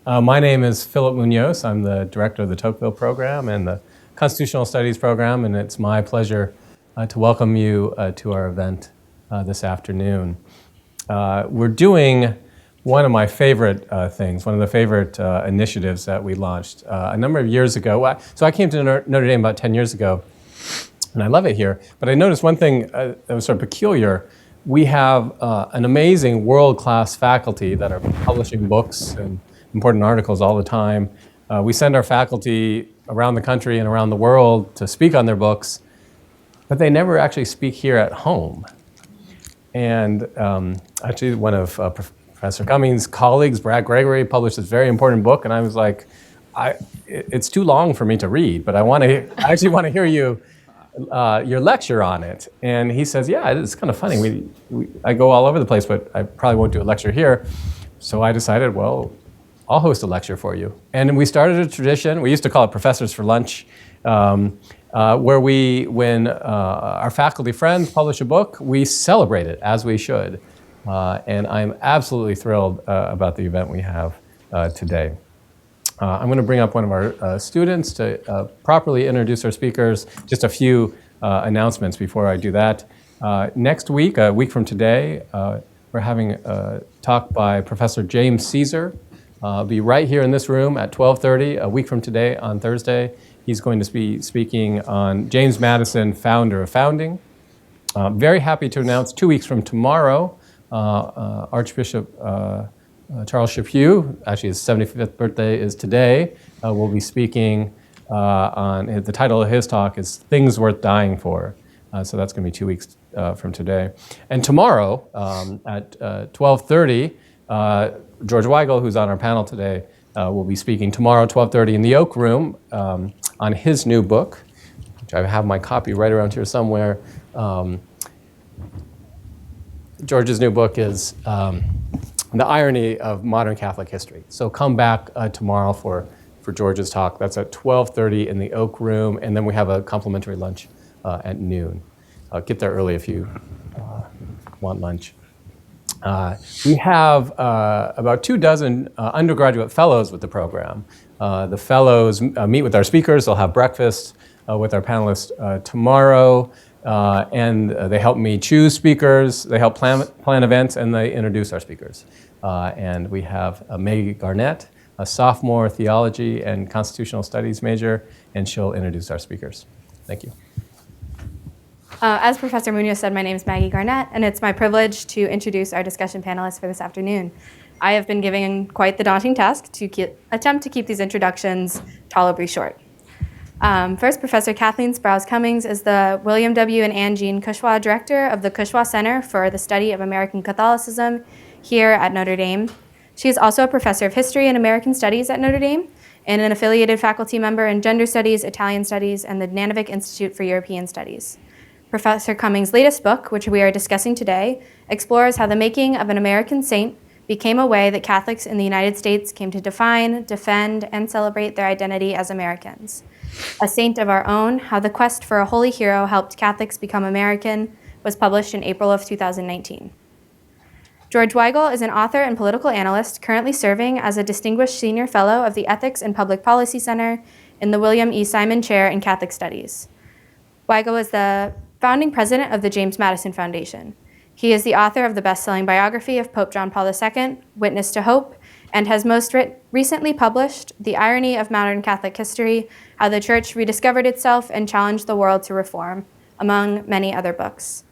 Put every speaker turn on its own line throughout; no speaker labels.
My name is Philip Munoz. I'm the director of the Tocqueville program and the Constitutional Studies program, and it's my pleasure to welcome you to our event this afternoon. We're doing one of my favorite things, one of the favorite initiatives that we launched a number of years ago. So I came to Notre Dame about 10 years ago, and I love it here. But I noticed one thing that was sort of peculiar. We have an amazing world-class faculty that are publishing books and important articles all the time. We send our faculty around the country and around the world to speak on their books, but they never actually speak here at home. And actually, one of Professor Cummings' colleagues, Brad Gregory, published this very important book, and I was like, it's too long for me to read, but I actually want to hear your lecture on it. And he says, yeah, it's kind of funny. I go all over the place, but I probably won't do a lecture here. So I decided, well, I'll host a lecture for you. And we started a tradition. We used to call it Professors for Lunch, where when our faculty friends publish a book, we celebrate it, as we should. And I'm absolutely thrilled about the event we have today. I'm going to bring up one of our students to properly introduce our speakers. Just a few announcements before I do that. Next week, a week from today, we're having a talk by Professor James Caesar. Be right here in this room at 12:30, a week from today on Thursday. He's going to be speaking on James Madison, founder of founding. Very happy to announce 2 weeks from tomorrow, Archbishop Charles Chaput, actually his 75th birthday is today, will be speaking on, the title of his talk is Things Worth Dying For. So that's going to be 2 weeks from today. And tomorrow at 12:30, George Weigel, who's on our panel today, will be speaking tomorrow, 12:30 in the Oak Room on his new book, which I have my copy right around here somewhere. George's new book is The Irony of Modern Catholic History. So come back tomorrow for George's talk. That's at 12:30 in the Oak Room, and then we have a complimentary lunch at noon. Get there early if you want lunch. We have about 24 undergraduate fellows with the program. The fellows meet with our speakers. They'll have breakfast with our panelists tomorrow, and they help me choose speakers. They help plan events, and they introduce our speakers. And we have Maggie Garnett, a sophomore theology and constitutional studies major, and she'll introduce our speakers. Thank you.
As Professor Munoz said, my name is Maggie Garnett, and it's my privilege to introduce our discussion panelists for this afternoon. I have been given quite the daunting task to attempt to keep these introductions tolerably short. First, Professor Kathleen Cummings is the William W. and Anne Jean Cushwa Director of the Cushwa Center for the Study of American Catholicism here at Notre Dame. She is also a professor of history and American studies at Notre Dame and an affiliated faculty member in gender studies, Italian studies, and the Nanovic Institute for European Studies. Professor Cummings' latest book, which we are discussing today, explores how the making of an American saint became a way that Catholics in the United States came to define, defend, and celebrate their identity as Americans. A Saint of Our Own, How the Quest for a Holy Hero Helped Catholics Become American, was published in April of 2019. George Weigel is an author and political analyst currently serving as a Distinguished Senior Fellow of the Ethics and Public Policy Center in the William E. Simon Chair in Catholic Studies. Weigel is the founding president of the James Madison Foundation. He is the author of the best-selling biography of Pope John Paul II, Witness to Hope, and has most recently published The Irony of Modern Catholic History, How the Church Rediscovered Itself and Challenged the World to Reform, among many other books.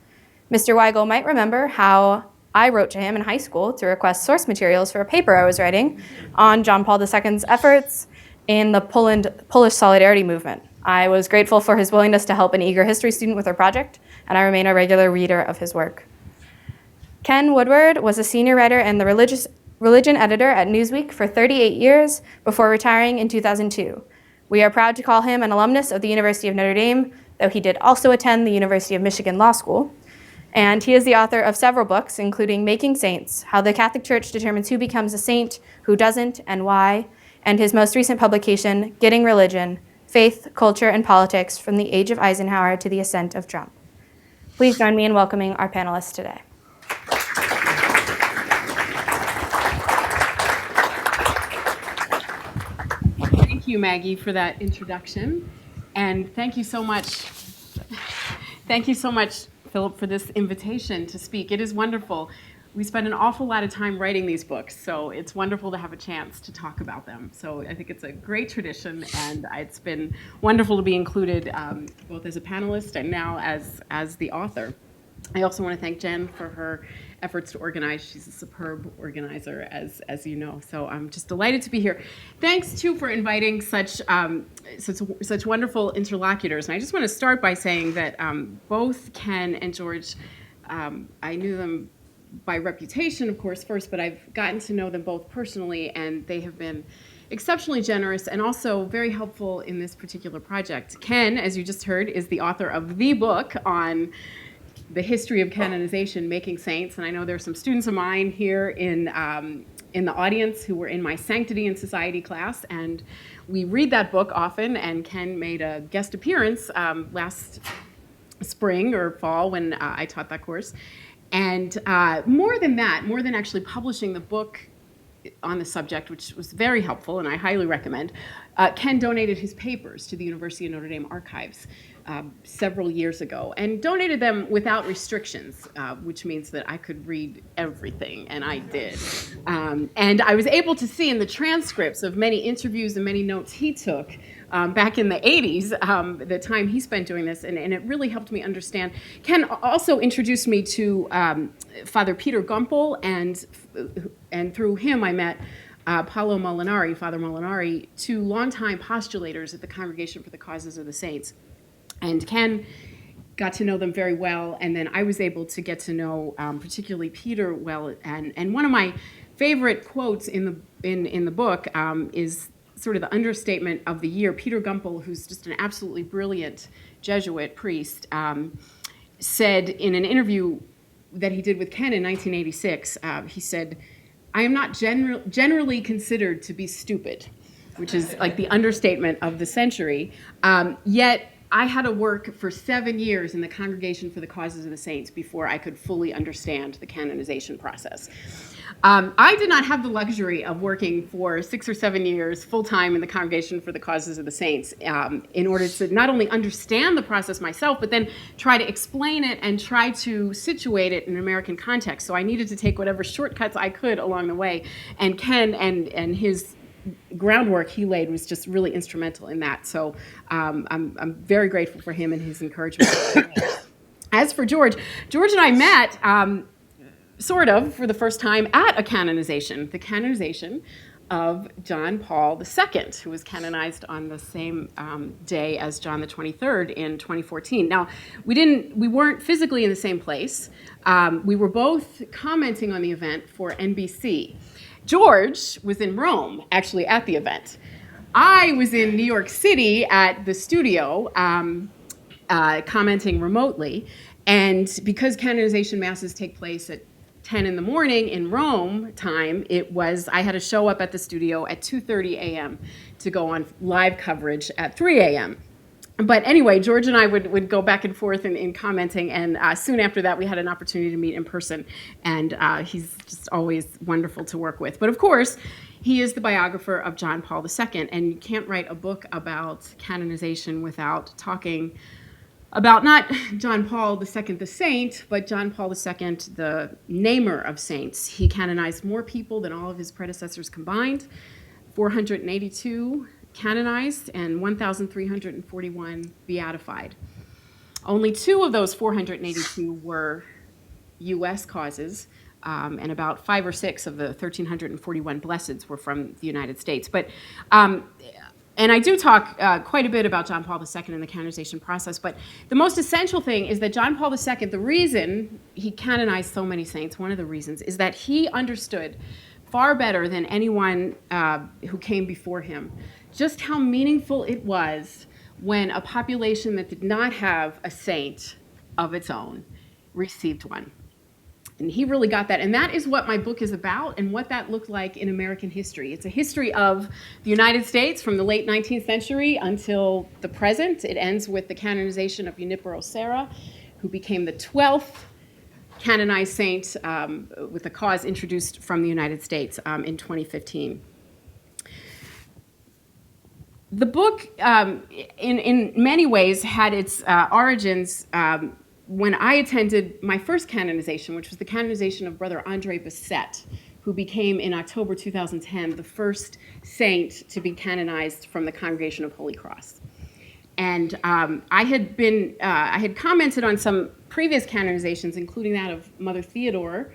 Mr. Weigel might remember how I wrote to him in high school to request source materials for a paper I was writing on John Paul II's efforts in the Polish Solidarity movement. I was grateful for his willingness to help an eager history student with her project, and I remain a regular reader of his work. Ken Woodward was a senior writer and the religion editor at Newsweek for 38 years before retiring in 2002. We are proud to call him an alumnus of the University of Notre Dame, though he did also attend the University of Michigan Law School. And he is the author of several books, including Making Saints, How the Catholic Church Determines Who Becomes a Saint, Who Doesn't, and Why, and his most recent publication, Getting Religion, Faith, Culture, and Politics from the Age of Eisenhower to the Ascent of Trump. Please join me in welcoming our panelists today.
you, Maggie, for that introduction. And thank you so much, Philip, for this invitation to speak. It is wonderful. We spend an awful lot of time writing these books, so it's wonderful to have a chance to talk about them. So I think it's a great tradition, and it's been wonderful to be included both as a panelist and now as the author. I also want to thank Jen for her efforts to organize. She's a superb organizer, as you know. So I'm just delighted to be here. Thanks, too, for inviting such wonderful interlocutors. And I just want to start by saying that both Ken and George, I knew them by reputation, of course, first, but I've gotten to know them both personally, and they have been exceptionally generous and also very helpful in this particular project. Ken, as you just heard, is the author of the book on the history of canonization, Making Saints, and I know there are some students of mine here in the audience who were in my Sanctity and Society class, and we read that book often, and Ken made a guest appearance last spring or fall when I taught that course. And more than actually publishing the book on the subject, which was very helpful and I highly recommend, Ken donated his papers to the University of Notre Dame archives several years ago, and donated them without restrictions, which means that I could read everything, and I did. And I was able to see in the transcripts of many interviews and many notes he took back in the 80s, the time he spent doing this, and it really helped me understand. Ken also introduced me to Father Peter Gumpel, and through him I met Paolo Molinari, Father Molinari, two longtime postulators at the Congregation for the Causes of the Saints. And Ken got to know them very well, and then I was able to get to know particularly Peter well. And one of my favorite quotes in the book is sort of the understatement of the year. Peter Gumpel, who's just an absolutely brilliant Jesuit priest, said in an interview that he did with Ken in 1986, he said, "I am not generally considered to be stupid," which is like the understatement of the century, yet I had to work for 7 years in the Congregation for the Causes of the Saints before I could fully understand the canonization process. I did not have the luxury of working for 6 or 7 years full-time in the Congregation for the Causes of the Saints in order to not only understand the process myself, but then try to explain it and try to situate it in an American context. So I needed to take whatever shortcuts I could along the way. And Ken and his groundwork he laid was just really instrumental in that. So I'm very grateful for him and his encouragement. As for George and I met sort of for the first time at a canonization, the canonization of John Paul II, who was canonized on the same day as John the 23rd in 2014. Now, we weren't physically in the same place. We were both commenting on the event for NBC. George was in Rome, actually, at the event. I was in New York City at the studio, commenting remotely. And because canonization masses take place at 10 in the morning in Rome time, I had to show up at the studio at 2:30 a.m. to go on live coverage at 3 a.m. But anyway, George and I would go back and forth in commenting, and soon after that we had an opportunity to meet in person, and he's just always wonderful to work with. But of course, he is the biographer of John Paul II, and you can't write a book about canonization without talking about not John Paul II the saint, but John Paul II the namer of saints. He canonized more people than all of his predecessors combined, 482 canonized and 1,341 beatified. Only 2 of those 482 were U.S. causes, and about 5 or 6 of the 1,341 blesseds were from the United States. But and I do talk quite a bit about John Paul II and the canonization process, but the most essential thing is that John Paul II, the reason he canonized so many saints, one of the reasons, is that he understood far better than anyone who came before him just how meaningful it was when a population that did not have a saint of its own received one. And he really got that. And that is what my book is about and what that looked like in American history. It's a history of the United States from the late 19th century until the present. It ends with the canonization of Junipero Serra, who became the 12th canonized saint with a cause introduced from the United States in 2015. The book, in many ways, had its origins when I attended my first canonization, which was the canonization of Brother Andre Bessette, who became, in October 2010, the first saint to be canonized from the Congregation of Holy Cross. And I had commented on some previous canonizations, including that of Mother Theodore,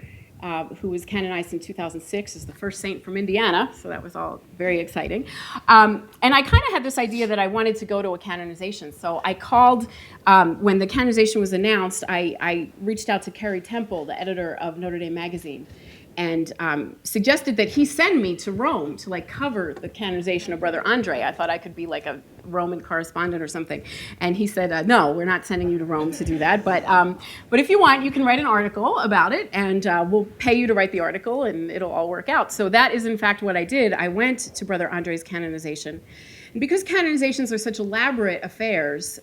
who was canonized in 2006 as the first saint from Indiana, so that was all very exciting. And I kind of had this idea that I wanted to go to a canonization, so I called, when the canonization was announced, I reached out to Kerry Temple, the editor of Notre Dame magazine, and suggested that he send me to Rome to cover the canonization of Brother Andre. I thought I could be like a Roman correspondent or something. And he said, no, we're not sending you to Rome to do that. But if you want, you can write an article about it, and we'll pay you to write the article, and it'll all work out. So that is, in fact, what I did. I went to Brother Andre's canonization. And because canonizations are such elaborate affairs,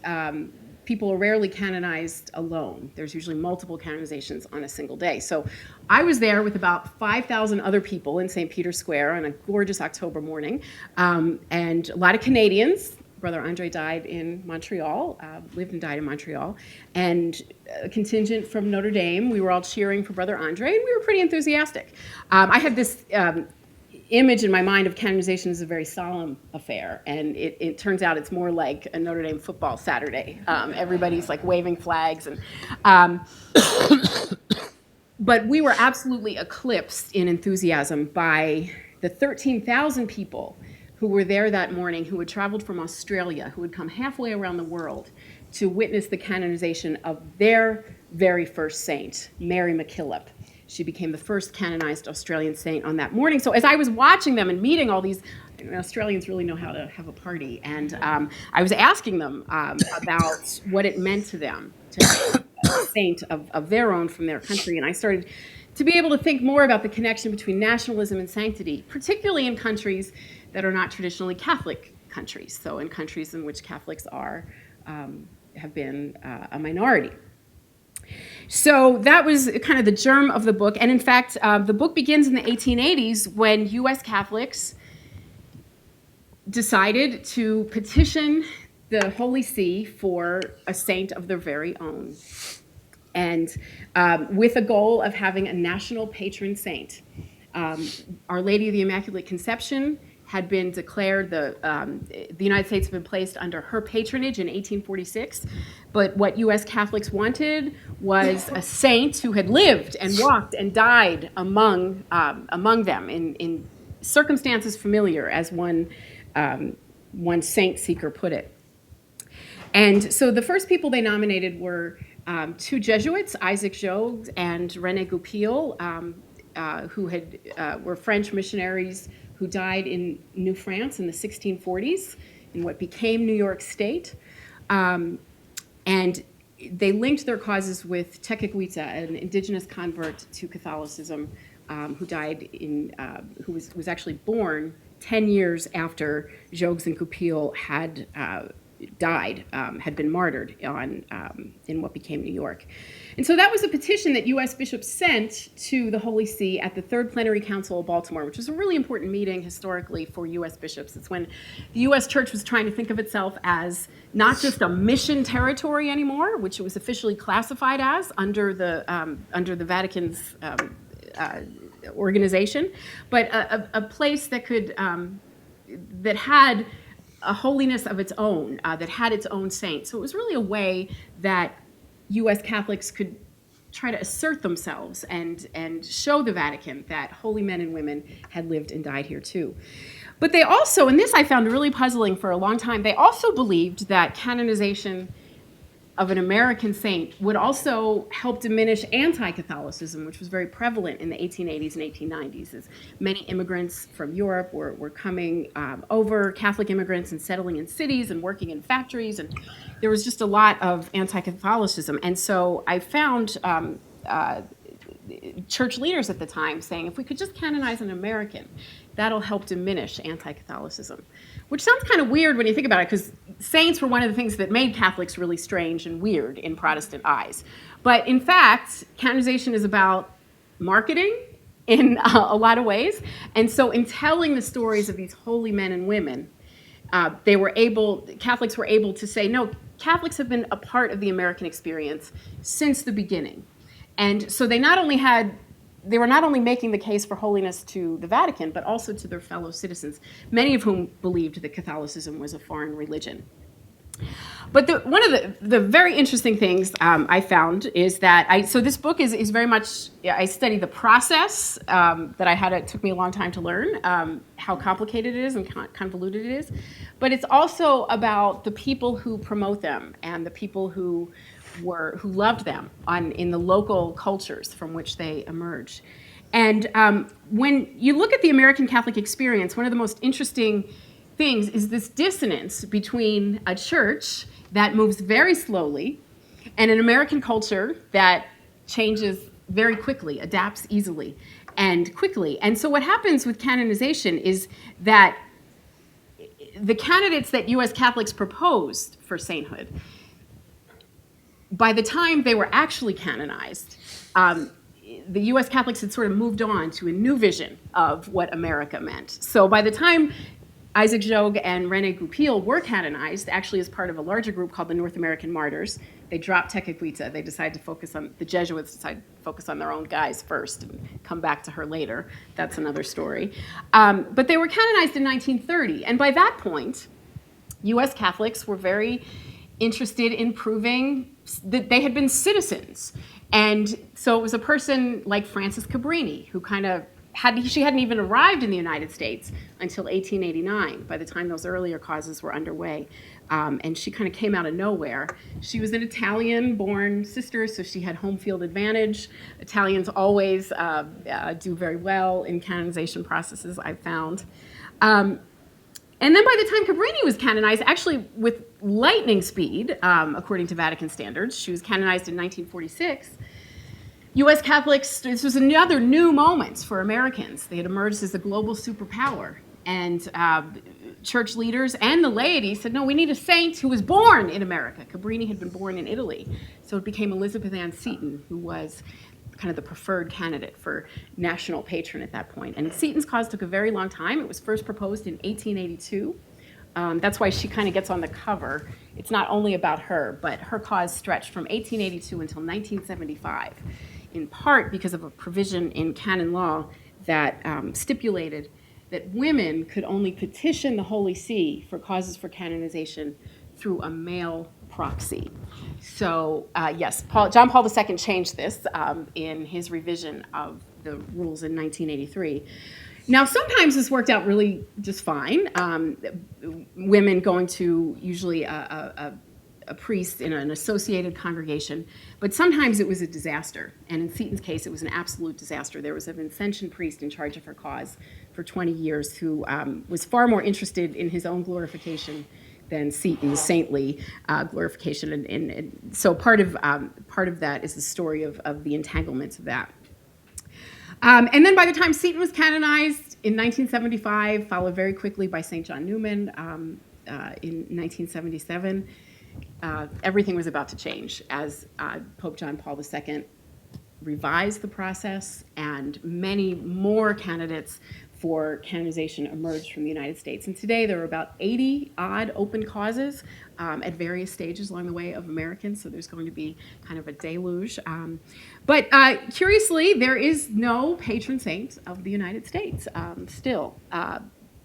people are rarely canonized alone. There's usually multiple canonizations on a single day. So I was there with about 5,000 other people in St. Peter's Square on a gorgeous October morning, and a lot of Canadians. Brother Andre died in Montreal, lived and died in Montreal, and a contingent from Notre Dame. We were all cheering for Brother Andre, and we were pretty enthusiastic. I had this image in my mind of canonization as a very solemn affair, and it turns out it's more like a Notre Dame football Saturday. Everybody's waving flags, and but we were absolutely eclipsed in enthusiasm by the 13,000 people who were there that morning, who had traveled from Australia, who had come halfway around the world to witness the canonization of their very first saint, Mary MacKillop. She became the first canonized Australian saint on that morning. So as I was watching them and meeting all these, Australians really know how to have a party, and I was asking them about what it meant to them to have a saint of their own from their country, and I started to be able to think more about the connection between nationalism and sanctity, particularly in countries that are not traditionally Catholic countries, so in countries in which Catholics have been a minority. So that was kind of the germ of the book, and in fact, the book begins in the 1880s when U.S. Catholics decided to petition the Holy See for a saint of their very own, and with a goal of having a national patron saint. Our Lady of the Immaculate Conception had been declared, the United States had been placed under her patronage in 1846, but what U.S. Catholics wanted was a saint who had lived and walked and died among them in circumstances familiar, as one saint seeker put it. And so the first people they nominated were two Jesuits, Isaac Jogues and René Goupil, who were French missionaries who died in New France in the 1640s, in what became New York State. And they linked their causes with Tecumseh, an indigenous convert to Catholicism, who died who was actually born 10 years after Jogues and Goupil had died, had been martyred in what became New York. And so that was a petition that U.S. bishops sent to the Holy See at the Third Plenary Council of Baltimore, which was a really important meeting historically for U.S. bishops. It's when the U.S. Church was trying to think of itself as not just a mission territory anymore, which it was officially classified as under the Vatican's organization, but a place that could that had a holiness of its own, that had its own saints. So it was really a way that U.S. Catholics could try to assert themselves and show the Vatican that holy men and women had lived and died here too. But they also, and this I found really puzzling for a long time, they also believed that canonization of an American saint would also help diminish anti-Catholicism, which was very prevalent in the 1880s and 1890s, as many immigrants from Europe were coming over, Catholic immigrants, and settling in cities and working in factories, and there was just a lot of anti-Catholicism. And so I found church leaders at the time saying, if we could just canonize an American, that'll help diminish anti-Catholicism. Which sounds kind of weird when you think about it, because saints were one of the things that made Catholics really strange and weird in Protestant eyes. But in fact, canonization is about marketing in a lot of ways. And so in telling the stories of these holy men and women, Catholics were able to say, no, Catholics have been a part of the American experience since the beginning. And so they were not only making the case for holiness to the Vatican, but also to their fellow citizens, many of whom believed that Catholicism was a foreign religion. But one of the very interesting things I found is that so this book is very much, I study the process it took me a long time to learn, how complicated it is and convoluted it is. But it's also about the people who promote them and the people who loved them in the local cultures from which they emerged. And when you look at the American Catholic experience, one of the most interesting things is this dissonance between a church that moves very slowly and an American culture that changes very quickly, adapts easily and quickly. And so what happens with canonization is that the candidates that U.S. Catholics proposed for sainthood, by the time they were actually canonized, the U.S. Catholics had sort of moved on to a new vision of what America meant. So by the time Isaac Jogues and René Goupil were canonized, actually as part of a larger group called the North American Martyrs. They dropped Tecumseh. They decided to the Jesuits decided to focus on their own guys first and come back to her later. That's another story. But they were canonized in 1930. And by that point, U.S. Catholics were very interested in proving that they had been citizens. And so it was a person like Frances Cabrini, who she hadn't even arrived in the United States until 1889, by the time those earlier causes were underway. And she kind of came out of nowhere. She was an Italian-born sister, so she had home field advantage. Italians always do very well in canonization processes, I've found. And then by the time Cabrini was canonized, actually with lightning speed, according to Vatican standards, she was canonized in 1946, U.S. Catholics, this was another new moment for Americans. They had emerged as a global superpower. And church leaders and the laity said, no, we need a saint who was born in America. Cabrini had been born in Italy. So it became Elizabeth Ann Seton, who was kind of the preferred candidate for national patron at that point. And Seton's cause took a very long time. It was first proposed in 1882. That's why she kind of gets on the cover. It's not only about her, but her cause stretched from 1882 until 1975, in part because of a provision in canon law that stipulated that women could only petition the Holy See for causes for canonization through a male proxy. So yes, John Paul II changed this in his revision of the rules in 1983. Now, sometimes this worked out really just fine. Women going to usually a priest in an associated congregation, but sometimes it was a disaster. And in Seton's case, it was an absolute disaster. There was a Vincentian priest in charge of her cause for 20 years who was far more interested in his own glorification than Seton's saintly glorification. And so part of that is the story of the entanglements of that. And then by the time Seton was canonized in 1975, followed very quickly by St. John Newman in 1977, everything was about to change as Pope John Paul II revised the process, and many more candidates for canonization emerged from the United States. And today there are about 80-odd open causes at various stages along the way of Americans, so there's going to be kind of a deluge. But curiously, there is no patron saint of the United States still.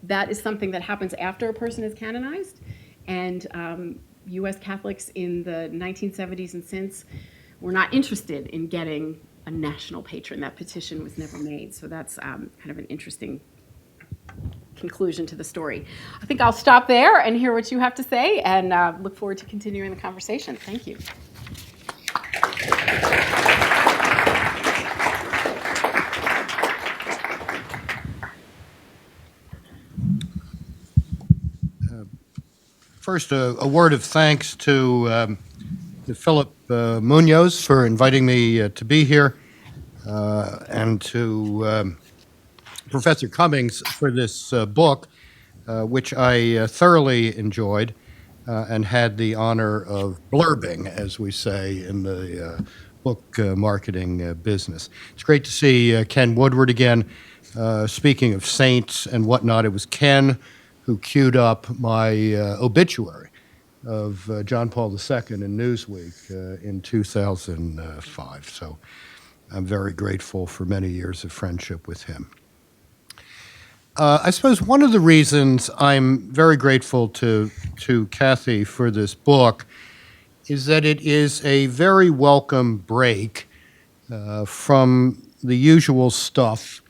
That is something that happens after a person is canonized, and U.S. Catholics in the 1970s and since were not interested in getting a national patron. That petition was never made, so that's kind of an interesting conclusion to the story. I think I'll stop there and hear what you have to say, and look forward to continuing the conversation. Thank you.
First, a word of thanks to Philip Munoz for inviting me to be here, and to Professor Cummings for this book, which I thoroughly enjoyed and had the honor of blurbing, as we say in the book marketing business. It's great to see Ken Woodward again. Speaking of saints and whatnot, it was Ken who queued up my obituary of John Paul II in Newsweek in 2005. So I'm very grateful for many years of friendship with him. I suppose one of the reasons I'm very grateful to Kathy for this book is that it is a very welcome break from the usual stuff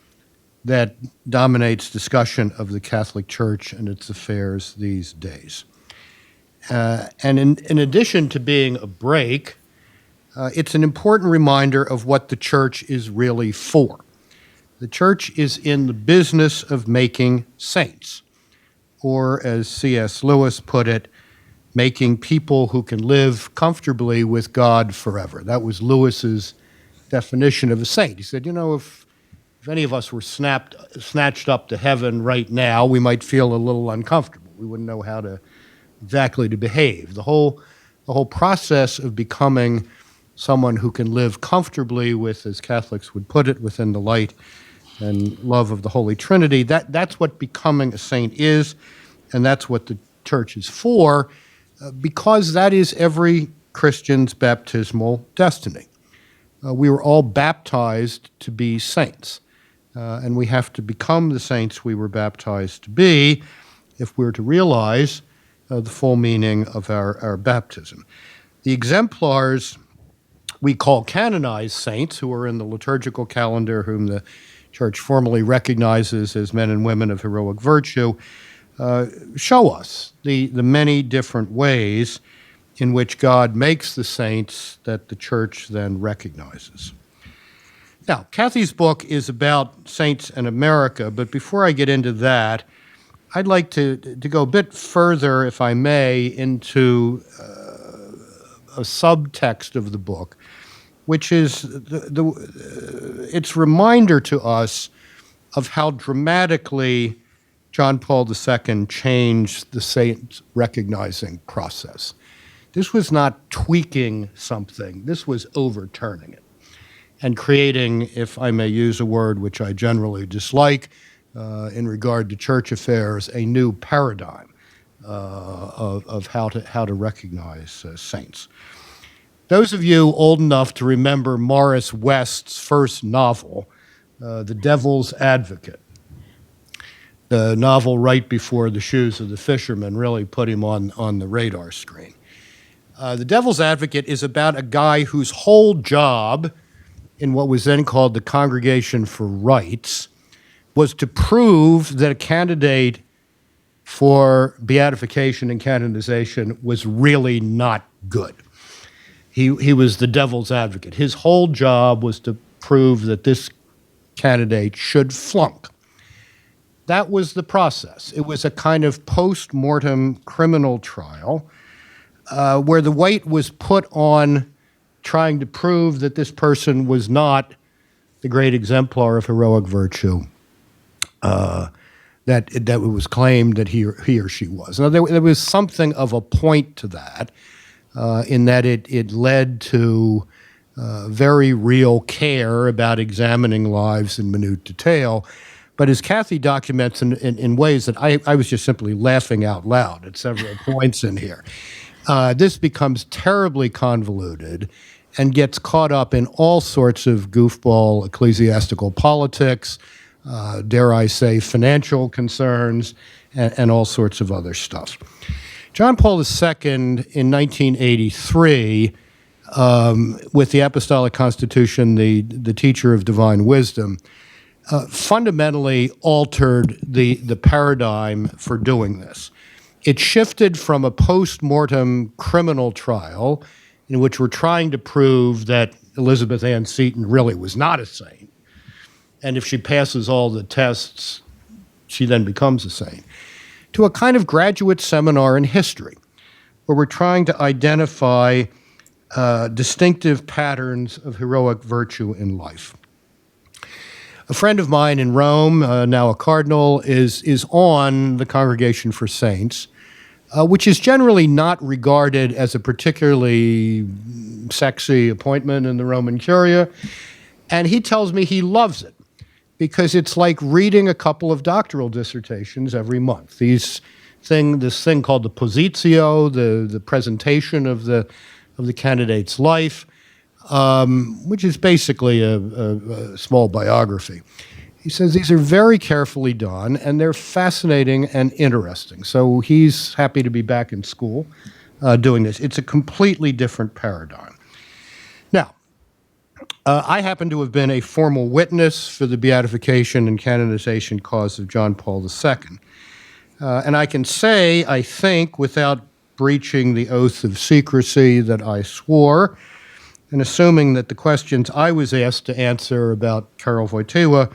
that dominates discussion of the Catholic Church and its affairs these days. And in addition to being a break, it's an important reminder of what the Church is really for. The Church is in the business of making saints, or as C.S. Lewis put it, making people who can live comfortably with God forever. That was Lewis's definition of a saint. He said, you know, if any of us were snatched up to heaven right now, we might feel a little uncomfortable. We wouldn't know how to exactly to behave. The whole process of becoming someone who can live comfortably with, as Catholics would put it, within the light and love of the Holy Trinity, that's what becoming a saint is, and that's what the Church is for, because that is every Christian's baptismal destiny. We were all baptized to be saints, and we have to become the saints we were baptized to be if we're to realize the full meaning of our baptism. The exemplars we call canonized saints, who are in the liturgical calendar, whom the Church formally recognizes as men and women of heroic virtue, show us the many different ways in which God makes the saints that the Church then recognizes. Now, Kathy's book is about saints in America, but before I get into that, I'd like to go a bit further, if I may, into a subtext of the book, which is its reminder to us of how dramatically John Paul II changed the saint recognizing process. This was not tweaking something, this was overturning it and creating, if I may use a word which I generally dislike in regard to church affairs, a new paradigm of how to recognize saints. Those of you old enough to remember Morris West's first novel, The Devil's Advocate, the novel right before The Shoes of the Fisherman really put him on the radar screen. The Devil's Advocate is about a guy whose whole job in what was then called the Congregation for Rights was to prove that a candidate for beatification and canonization was really not good. He was the devil's advocate. His whole job was to prove that this candidate should flunk. That was the process. It was a kind of post-mortem criminal trial where the weight was put on trying to prove that this person was not the great exemplar of heroic virtue that it was claimed that he or she was. Now, there was something of a point to that, in that it led to very real care about examining lives in minute detail. But as Kathy documents in ways that I was just simply laughing out loud at several points in here, this becomes terribly convoluted and gets caught up in all sorts of goofball ecclesiastical politics, dare I say financial concerns, and all sorts of other stuff. John Paul II, in 1983, with the Apostolic Constitution, the teacher of divine wisdom, fundamentally altered the paradigm for doing this. It shifted from a post-mortem criminal trial in which we're trying to prove that Elizabeth Ann Seton really was not a saint, and if she passes all the tests, she then becomes a saint, to a kind of graduate seminar in history, where we're trying to identify distinctive patterns of heroic virtue in life. A friend of mine in Rome, now a cardinal, is on the Congregation for Saints, which is generally not regarded as a particularly sexy appointment in the Roman Curia, and he tells me he loves it because it's like reading a couple of doctoral dissertations every month. This thing called the positio, the presentation of the candidate's life, which is basically a small biography. He says these are very carefully done, and they're fascinating and interesting. So he's happy to be back in school doing this. It's a completely different paradigm. Now, I happen to have been a formal witness for the beatification and canonization cause of John Paul II. And I can say, I think, without breaching the oath of secrecy that I swore, and assuming that the questions I was asked to answer about Karol Wojtyła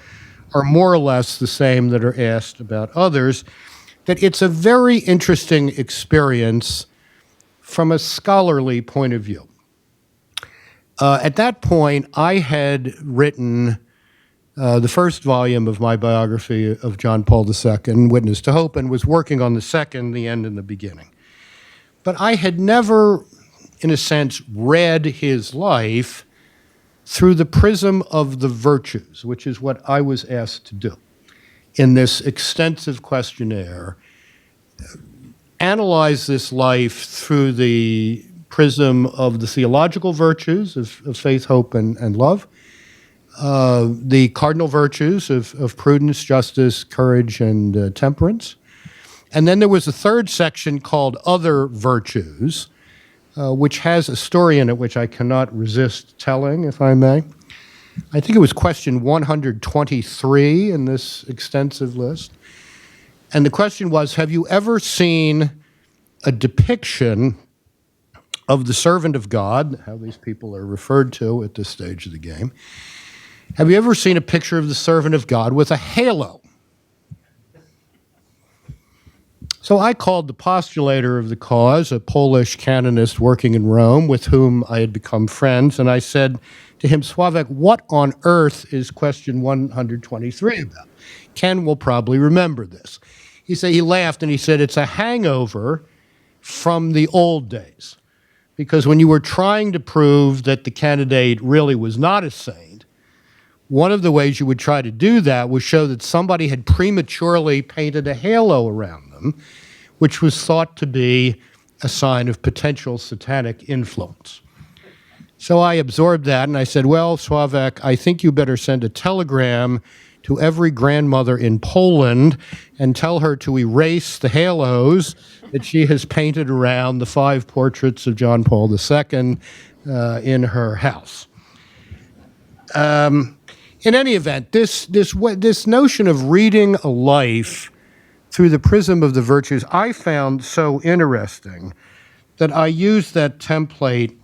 are more or less the same that are asked about others, that it's a very interesting experience from a scholarly point of view. At that point, I had written the first volume of my biography of John Paul II, Witness to Hope, and was working on the second, The End and the Beginning. But I had never, in a sense, read his life through the prism of the virtues, which is what I was asked to do in this extensive questionnaire. Analyze this life through the prism of the theological virtues of faith, hope, and love, the cardinal virtues of prudence, justice, courage, and temperance. And then there was a third section called Other Virtues, which has a story in it which I cannot resist telling, if I may. I think it was question 123 in this extensive list. And the question was, have you ever seen a depiction of the servant of God, how these people are referred to at this stage of the game? Have you ever seen a picture of the servant of God with a halo? So I called the postulator of the cause, a Polish canonist working in Rome with whom I had become friends, and I said to him, Sławek, what on earth is question 123 about? Ken will probably remember this. He laughed and he said, it's a hangover from the old days. Because when you were trying to prove that the candidate really was not a saint, one of the ways you would try to do that was show that somebody had prematurely painted a halo around them, which was thought to be a sign of potential satanic influence. So I absorbed that and I said, well, Sławek, I think you better send a telegram to every grandmother in Poland and tell her to erase the halos that she has painted around the 5 portraits of John Paul II in her house. In any event, this notion of reading a life through the prism of the virtues I found so interesting that I used that template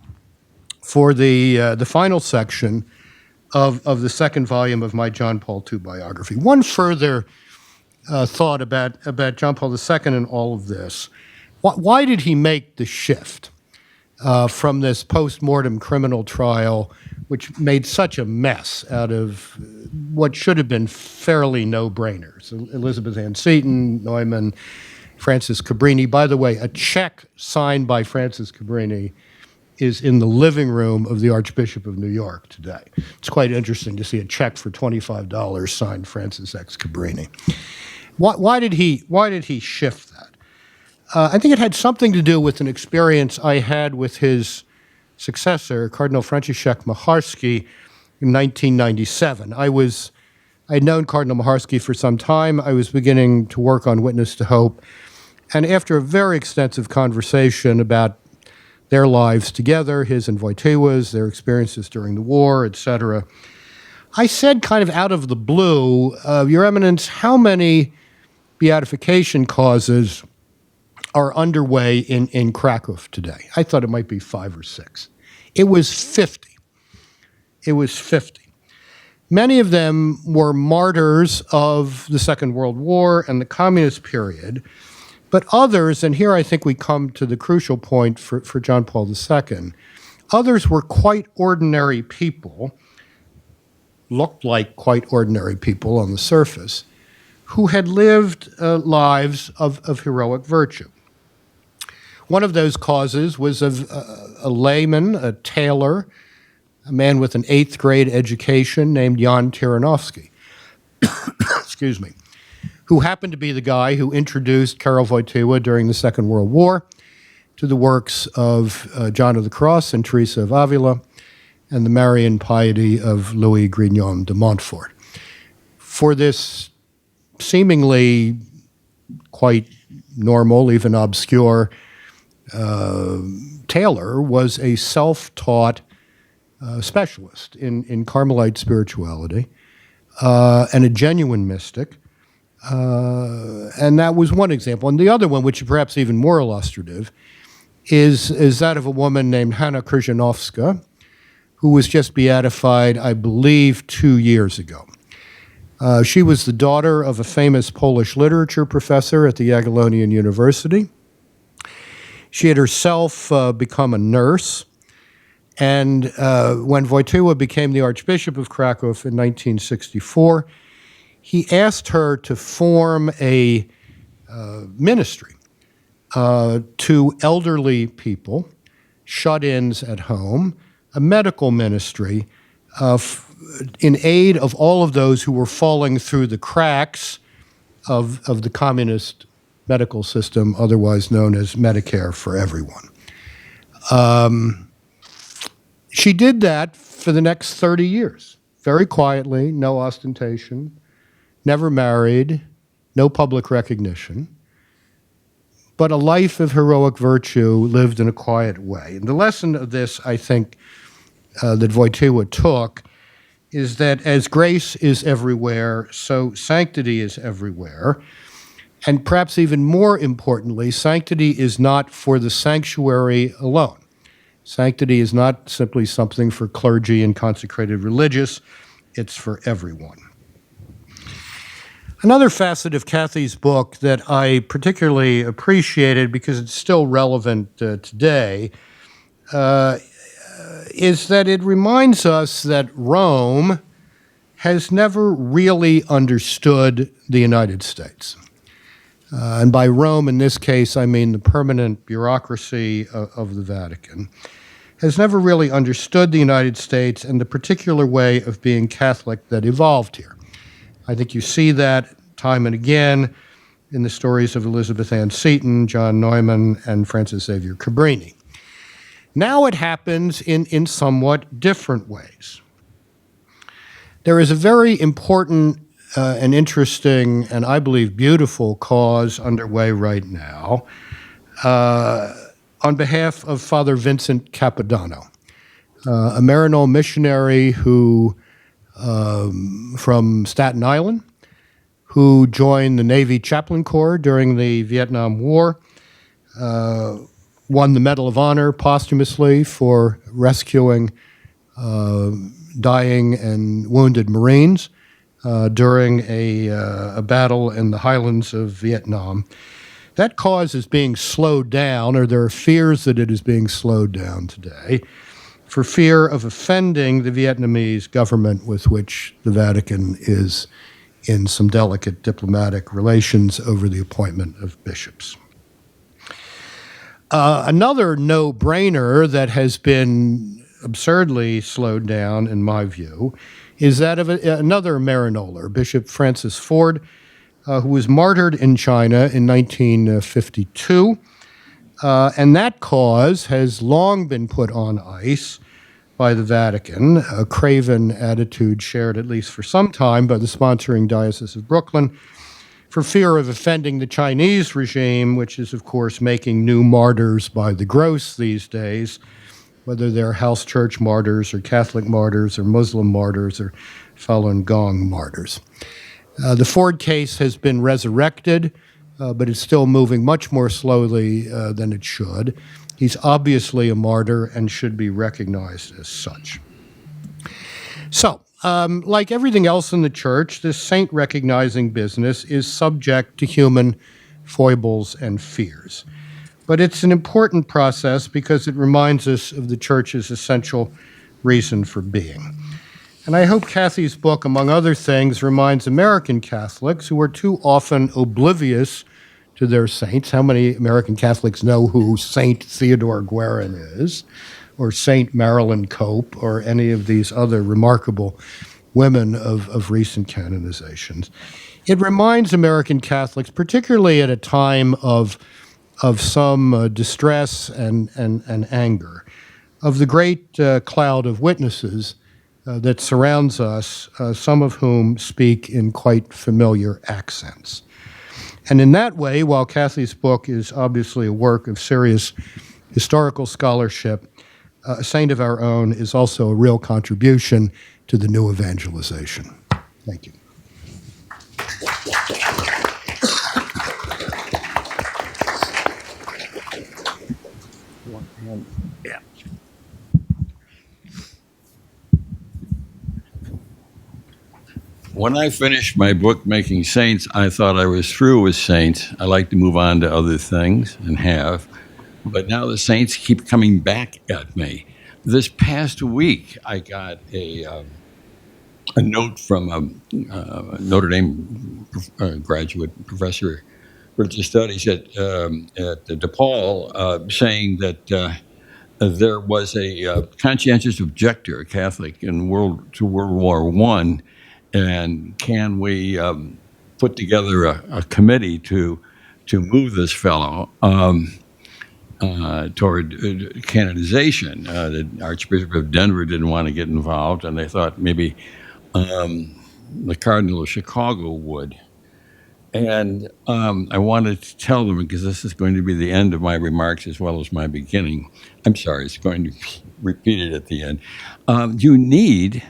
for the final section of the second volume of my John Paul II biography. One further thought about John Paul II and all of this. Why did he make the shift from this post-mortem criminal trial, which made such a mess out of what should have been fairly no-brainers? Elizabeth Ann Seton, Newman, Francis Cabrini. By the way, a check signed by Francis Cabrini is in the living room of the Archbishop of New York today. It's quite interesting to see a check for $25 signed Francis X. Cabrini. Why did he shift that? I think it had something to do with an experience I had with his successor, Cardinal Franciszek Macharski, in 1997. I had known Cardinal Macharski for some time. I was beginning to work on Witness to Hope. And after a very extensive conversation about their lives together, his and Wojtyła's, their experiences during the war, etc., I said kind of out of the blue, Your Eminence, how many beatification causes are underway in Krakow today? I thought it might be 5 or 6. It was 50. It was 50. Many of them were martyrs of the Second World War and the Communist period, but others, and here I think we come to the crucial point for John Paul II, others were quite ordinary people, looked like quite ordinary people on the surface, who had lived lives of heroic virtue. One of those causes was of a layman, a tailor, a man with an 8th grade education named Jan Tyranowski. excuse me, who happened to be the guy who introduced Karol Wojtyła during the Second World War to the works of John of the Cross and Teresa of Avila and the Marian piety of Louis Grignon de Montfort. For this seemingly quite normal, even obscure, Taylor was a self-taught specialist in Carmelite spirituality and a genuine mystic. And that was one example. And the other one, which is perhaps even more illustrative, is that of a woman named Hanna Kurganowska, who was just beatified, I believe, 2 years ago. She was the daughter of a famous Polish literature professor at the Jagiellonian University. She had herself become a nurse, and when Wojtyła became the Archbishop of Krakow in 1964, he asked her to form a ministry to elderly people, shut-ins at home, a medical ministry in aid of all of those who were falling through the cracks of the communist medical system, otherwise known as Medicare for everyone. She did that for the next 30 years, very quietly, no ostentation, never married, no public recognition, but a life of heroic virtue lived in a quiet way. And the lesson of this, I think, that Wojtyła took is that as grace is everywhere, so sanctity is everywhere. And perhaps even more importantly, sanctity is not for the sanctuary alone. Sanctity is not simply something for clergy and consecrated religious, it's for everyone. Another facet of Kathy's book that I particularly appreciated because it's still relevant today is that it reminds us that Rome has never really understood the United States. And by Rome, in this case, I mean the permanent bureaucracy of the Vatican, has never really understood the United States and the particular way of being Catholic that evolved here. I think you see that time and again in the stories of Elizabeth Ann Seton, John Neumann, and Francis Xavier Cabrini. Now it happens in somewhat different ways. There is a very important and interesting and I believe beautiful cause underway right now on behalf of Father Vincent Capodanno, a Maryknoll missionary who, from Staten Island, who joined the Navy Chaplain Corps during the Vietnam War, won the Medal of Honor posthumously for rescuing dying and wounded Marines during a battle in the highlands of Vietnam. That cause is being slowed down, or there are fears that it is being slowed down today, for fear of offending the Vietnamese government with which the Vatican is in some delicate diplomatic relations over the appointment of bishops. Another no-brainer that has been absurdly slowed down, in my view, is that of another Maryknoller, Bishop Francis Ford, who was martyred in China in 1952. And that cause has long been put on ice by the Vatican, a craven attitude shared at least for some time by the sponsoring Diocese of Brooklyn, for fear of offending the Chinese regime, which is, of course, making new martyrs by the gross these days, whether they're house church martyrs or Catholic martyrs or Muslim martyrs or Falun Gong martyrs. The Ford case has been resurrected, but it's still moving much more slowly than it should. He's obviously a martyr and should be recognized as such. So, like everything else in the church, this saint-recognizing business is subject to human foibles and fears. But it's an important process because it reminds us of the church's essential reason for being. And I hope Kathy's book, among other things, reminds American Catholics who are too often oblivious to their saints. How many American Catholics know who Saint Theodore Guerin is, or Saint Marilyn Cope, or any of these other remarkable women of recent canonizations. It reminds American Catholics, particularly at a time of some distress and anger, of the great cloud of witnesses that surrounds us, some of whom speak in quite familiar accents. And in that way, while Kathy's book is obviously a work of serious historical scholarship, A Saint of Our Own is also a real contribution to the new evangelization. Thank you.
Yeah. When I finished my book, Making Saints, I thought I was through with saints. I like to move on to other things and have. But now the saints keep coming back at me. This past week, I got a note from a Notre Dame graduate professor of religious studies at DePaul saying that there was a conscientious objector, a Catholic, in World War I, and can we put together a committee to move this fellow toward canonization? The Archbishop of Denver didn't want to get involved, and they thought maybe the Cardinal of Chicago would. And I wanted to tell them, because this is going to be the end of my remarks as well as my beginning. I'm sorry, it's going to be repeated at the end. You need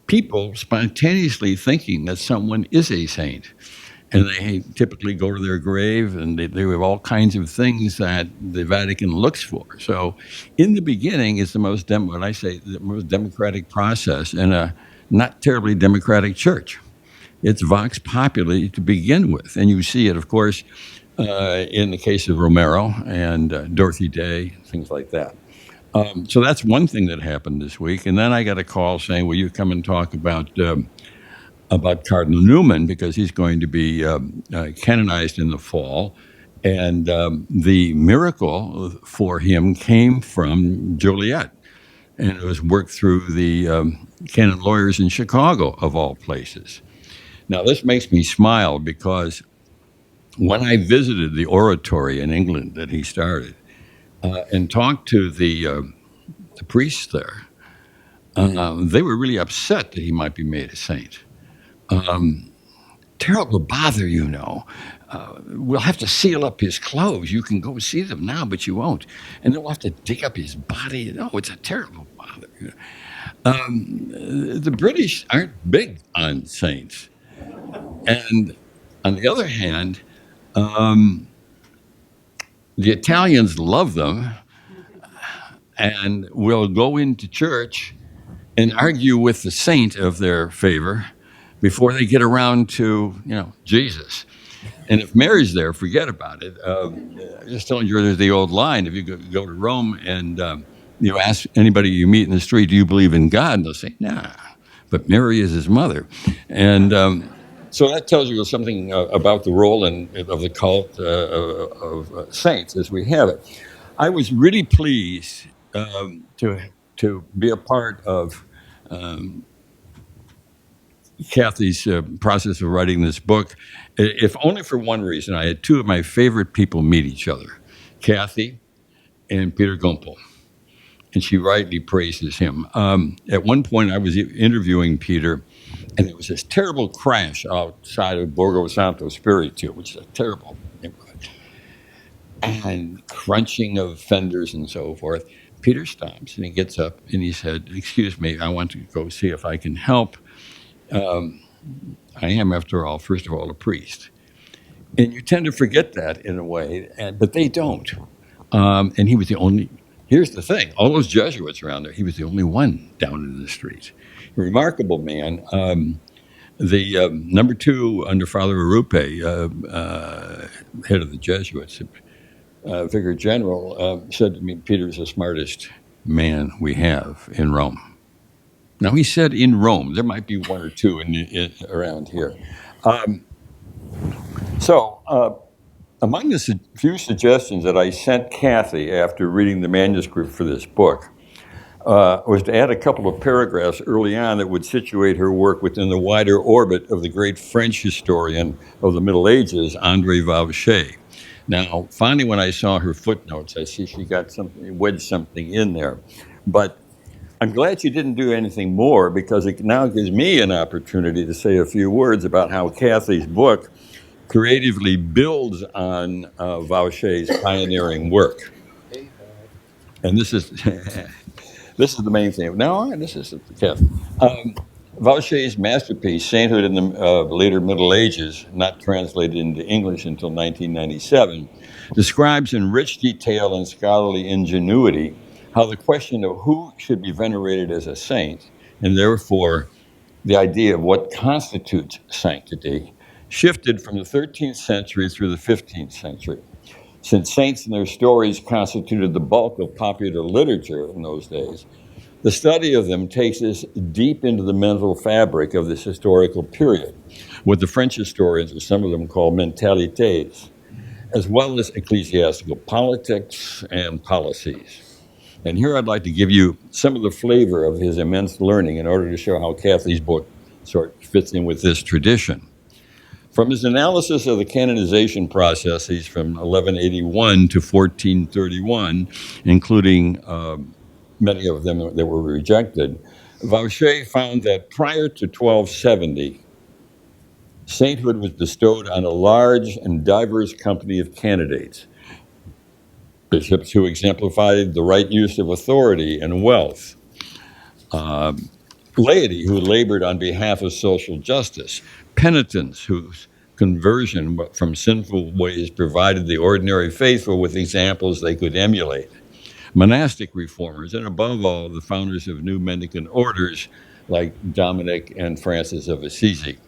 people spontaneously thinking that someone is a saint. And they typically go to their grave, and they have all kinds of things that the Vatican looks for. So in the beginning, it's the most democratic process in a not terribly democratic church. It's vox populi to begin with. And you see it, of course, in the case of Romero and Dorothy Day, things like that. So that's one thing that happened this week. And then I got a call saying, will you come and talk about Cardinal Newman, because he's going to be canonized in the fall. And the miracle for him came from Joliet. And it was worked through the canon lawyers in Chicago, of all places. Now, this makes me smile because when I visited the oratory in England that he started and talked to the priests there, they were really upset that he might be made a saint. Terrible bother, you know. We'll have to seal up his clothes. You can go see them now, but you won't. And they'll have to dig up his body. No, it's a terrible bother. The British aren't big on saints. And on the other hand, the Italians love them and will go into church and argue with the saint of their favor before they get around to, Jesus. And if Mary's there, forget about it. Just telling you, there's the old line. If you go to Rome and you ask anybody you meet in the street, do you believe in God? And they'll say, nah, but Mary is his mother. And so that tells you something about the role of the cult of saints as we have it. I was really pleased to be a part of Kathy's process of writing this book, if only for one reason. I had two of my favorite people meet each other, Kathy and Peter Gumpel, and she rightly praises him. At one point, I was interviewing Peter, and there was this terrible crash outside of Borgo Santo Spirito, which is a terrible neighborhood, and crunching of fenders and so forth. Peter stops, and he gets up, and he said, excuse me, I want to go see if I can help. I am, after all, first of all, a priest. And you tend to forget that in a way, but they don't. And he was the only, here's the thing, all those Jesuits around there, he was the only one down in the street. A remarkable man. The number two under Father Arupe, head of the Jesuits, Vicar General, said to me, Peter's the smartest man we have in Rome. Now, he said in Rome. There might be one or two around here. Among the few suggestions that I sent Kathy after reading the manuscript for this book, was to add a couple of paragraphs early on that would situate her work within the wider orbit of the great French historian of the Middle Ages, André Vauchet. Now, finally, when I saw her footnotes, I see she got something, wedged something in there. But I'm glad she didn't do anything more, because it now gives me an opportunity to say a few words about how Kathy's book creatively builds on Vauchet's pioneering work. And this is this is the main thing. No, this is Kathy. Vauchet's masterpiece, Sainthood in the Later Middle Ages, not translated into English until 1997, describes in rich detail and scholarly ingenuity how the question of who should be venerated as a saint, and therefore the idea of what constitutes sanctity, shifted from the 13th century through the 15th century. Since saints and their stories constituted the bulk of popular literature in those days, the study of them takes us deep into the mental fabric of this historical period, what the French historians, or some of them, call mentalités, as well as ecclesiastical politics and policies. And here I'd like to give you some of the flavor of his immense learning in order to show how Kathy's book sort of fits in with this tradition. From his analysis of the canonization processes from 1181 to 1431, including many of them that were rejected, Vauchet found that prior to 1270, sainthood was bestowed on a large and diverse company of candidates. Bishops who exemplified the right use of authority and wealth, laity who labored on behalf of social justice, penitents whose conversion from sinful ways provided the ordinary faithful with examples they could emulate, monastic reformers, and above all, the founders of new mendicant orders like Dominic and Francis of Assisi.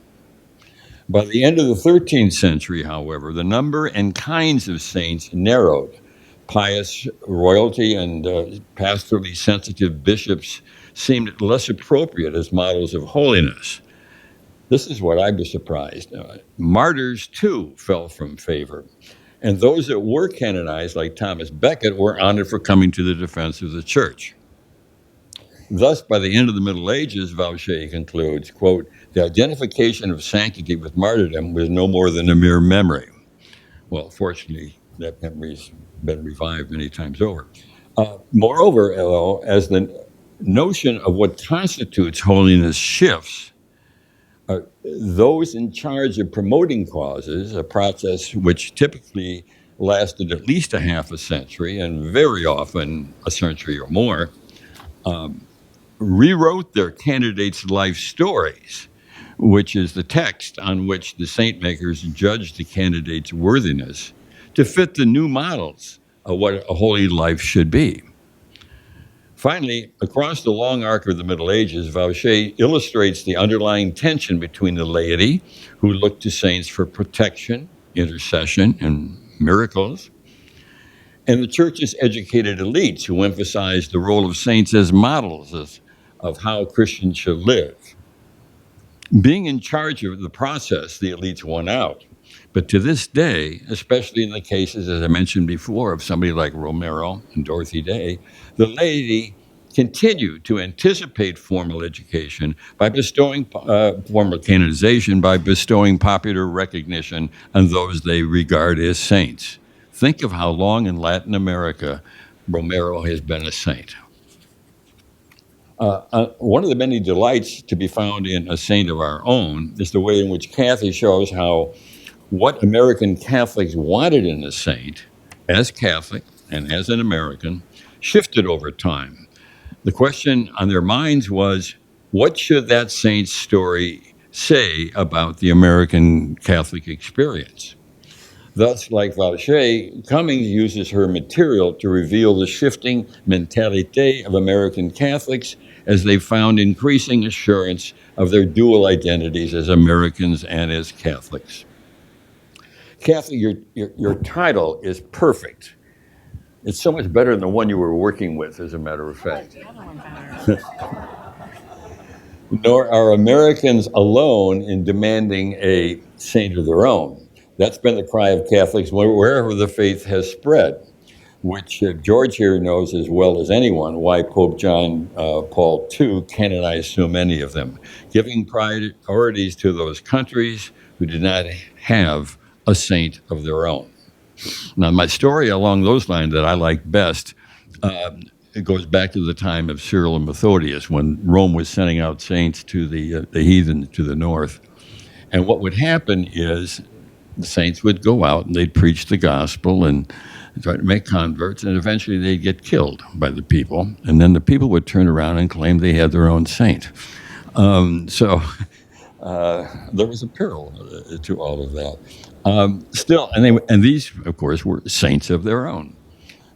By the end of the 13th century, however, the number and kinds of saints narrowed. Pious royalty and pastorally sensitive bishops seemed less appropriate as models of holiness. This is what I was surprised. Martyrs, too, fell from favor. And those that were canonized, like Thomas Becket, were honored for coming to the defense of the church. Thus, by the end of the Middle Ages, Vauchet concludes, quote, the identification of sanctity with martyrdom was no more than a mere memory. Well, fortunately, that memory's been revived many times over. Moreover, though, as the notion of what constitutes holiness shifts, those in charge of promoting causes, a process which typically lasted at least a half a century and very often a century or more, rewrote their candidates' life stories, which is the text on which the saint makers judged the candidate's worthiness, to fit the new models of what a holy life should be. Finally, across the long arc of the Middle Ages, Vauchet illustrates the underlying tension between the laity, who looked to saints for protection, intercession, and miracles, and the church's educated elites, who emphasized the role of saints as models of how Christians should live. Being in charge of the process, the elites won out. But to this day, especially in the cases, as I mentioned before, of somebody like Romero and Dorothy Day, the laity continue to anticipate formal education by bestowing formal canonization, by bestowing popular recognition on those they regard as saints. Think of how long in Latin America Romero has been a saint. One of the many delights to be found in a saint of our own is the way in which Kathy shows how what American Catholics wanted in a saint, as Catholic and as an American, shifted over time. The question on their minds was, what should that saint's story say about the American Catholic experience? Thus, like Vauchet, Cummings uses her material to reveal the shifting mentality of American Catholics as they found increasing assurance of their dual identities as Americans and as Catholics. Kathy, your title is perfect. It's so much better than the one you were working with, as a matter of fact. Nor are Americans alone in demanding a saint of their own. That's been the cry of Catholics wherever the faith has spread. which George here knows as well as anyone, why Pope John Paul II canonized so many of them, giving priorities to those countries who did not have a saint of their own. Now, my story along those lines that I like best, it goes back to the time of Cyril and Methodius, when Rome was sending out saints to the heathen to the north. And what would happen is the saints would go out and they'd preach the gospel and try to make converts, and eventually they'd get killed by the people. And then the people would turn around and claim they had their own saint. So there was a peril to all of that. Still, and these, of course, were saints of their own.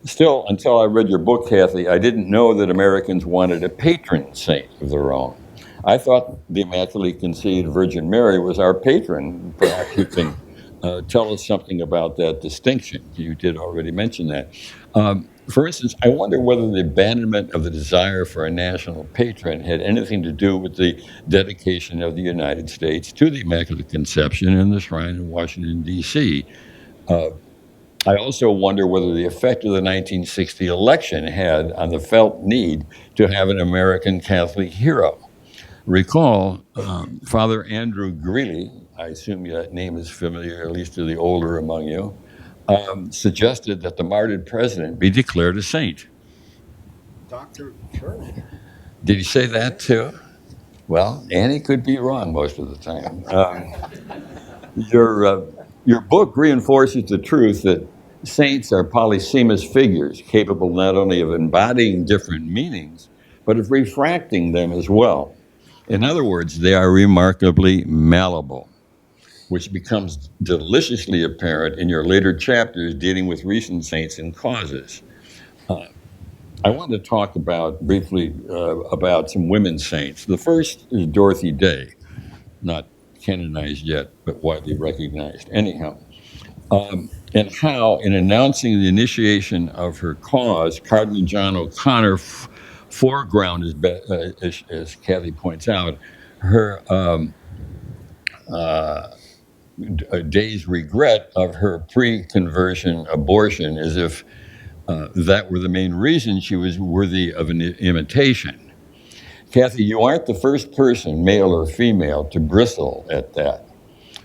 Still, until I read your book, Kathy, I didn't know that Americans wanted a patron saint of their own. I thought the Immaculately Conceived Virgin Mary was our patron. Perhaps you can tell us something about that distinction. You did already mention that. For instance, I wonder whether the abandonment of the desire for a national patron had anything to do with the dedication of the United States to the Immaculate Conception in the shrine in Washington, D.C. I also wonder whether the effect of the 1960 election had on the felt need to have an American Catholic hero. Recall Father Andrew Greeley, I assume that name is familiar, at least to the older among you, suggested that the martyred president be declared a saint.
Dr. Turner.
Did he say that too? Well, Annie could be wrong most of the time. Your book reinforces the truth that saints are polysemous figures, capable not only of embodying different meanings, but of refracting them as well. In other words, they are remarkably malleable, which becomes deliciously apparent in your later chapters dealing with recent saints and causes. I want to talk briefly about some women saints. The first is Dorothy Day, not canonized yet, but widely recognized. Anyhow, and how, in announcing the initiation of her cause, Cardinal John O'Connor foregrounded, as Kathy points out, her Day's regret of her pre-conversion abortion, as if that were the main reason she was worthy of an imitation. Kathy, you aren't the first person, male or female, to bristle at that,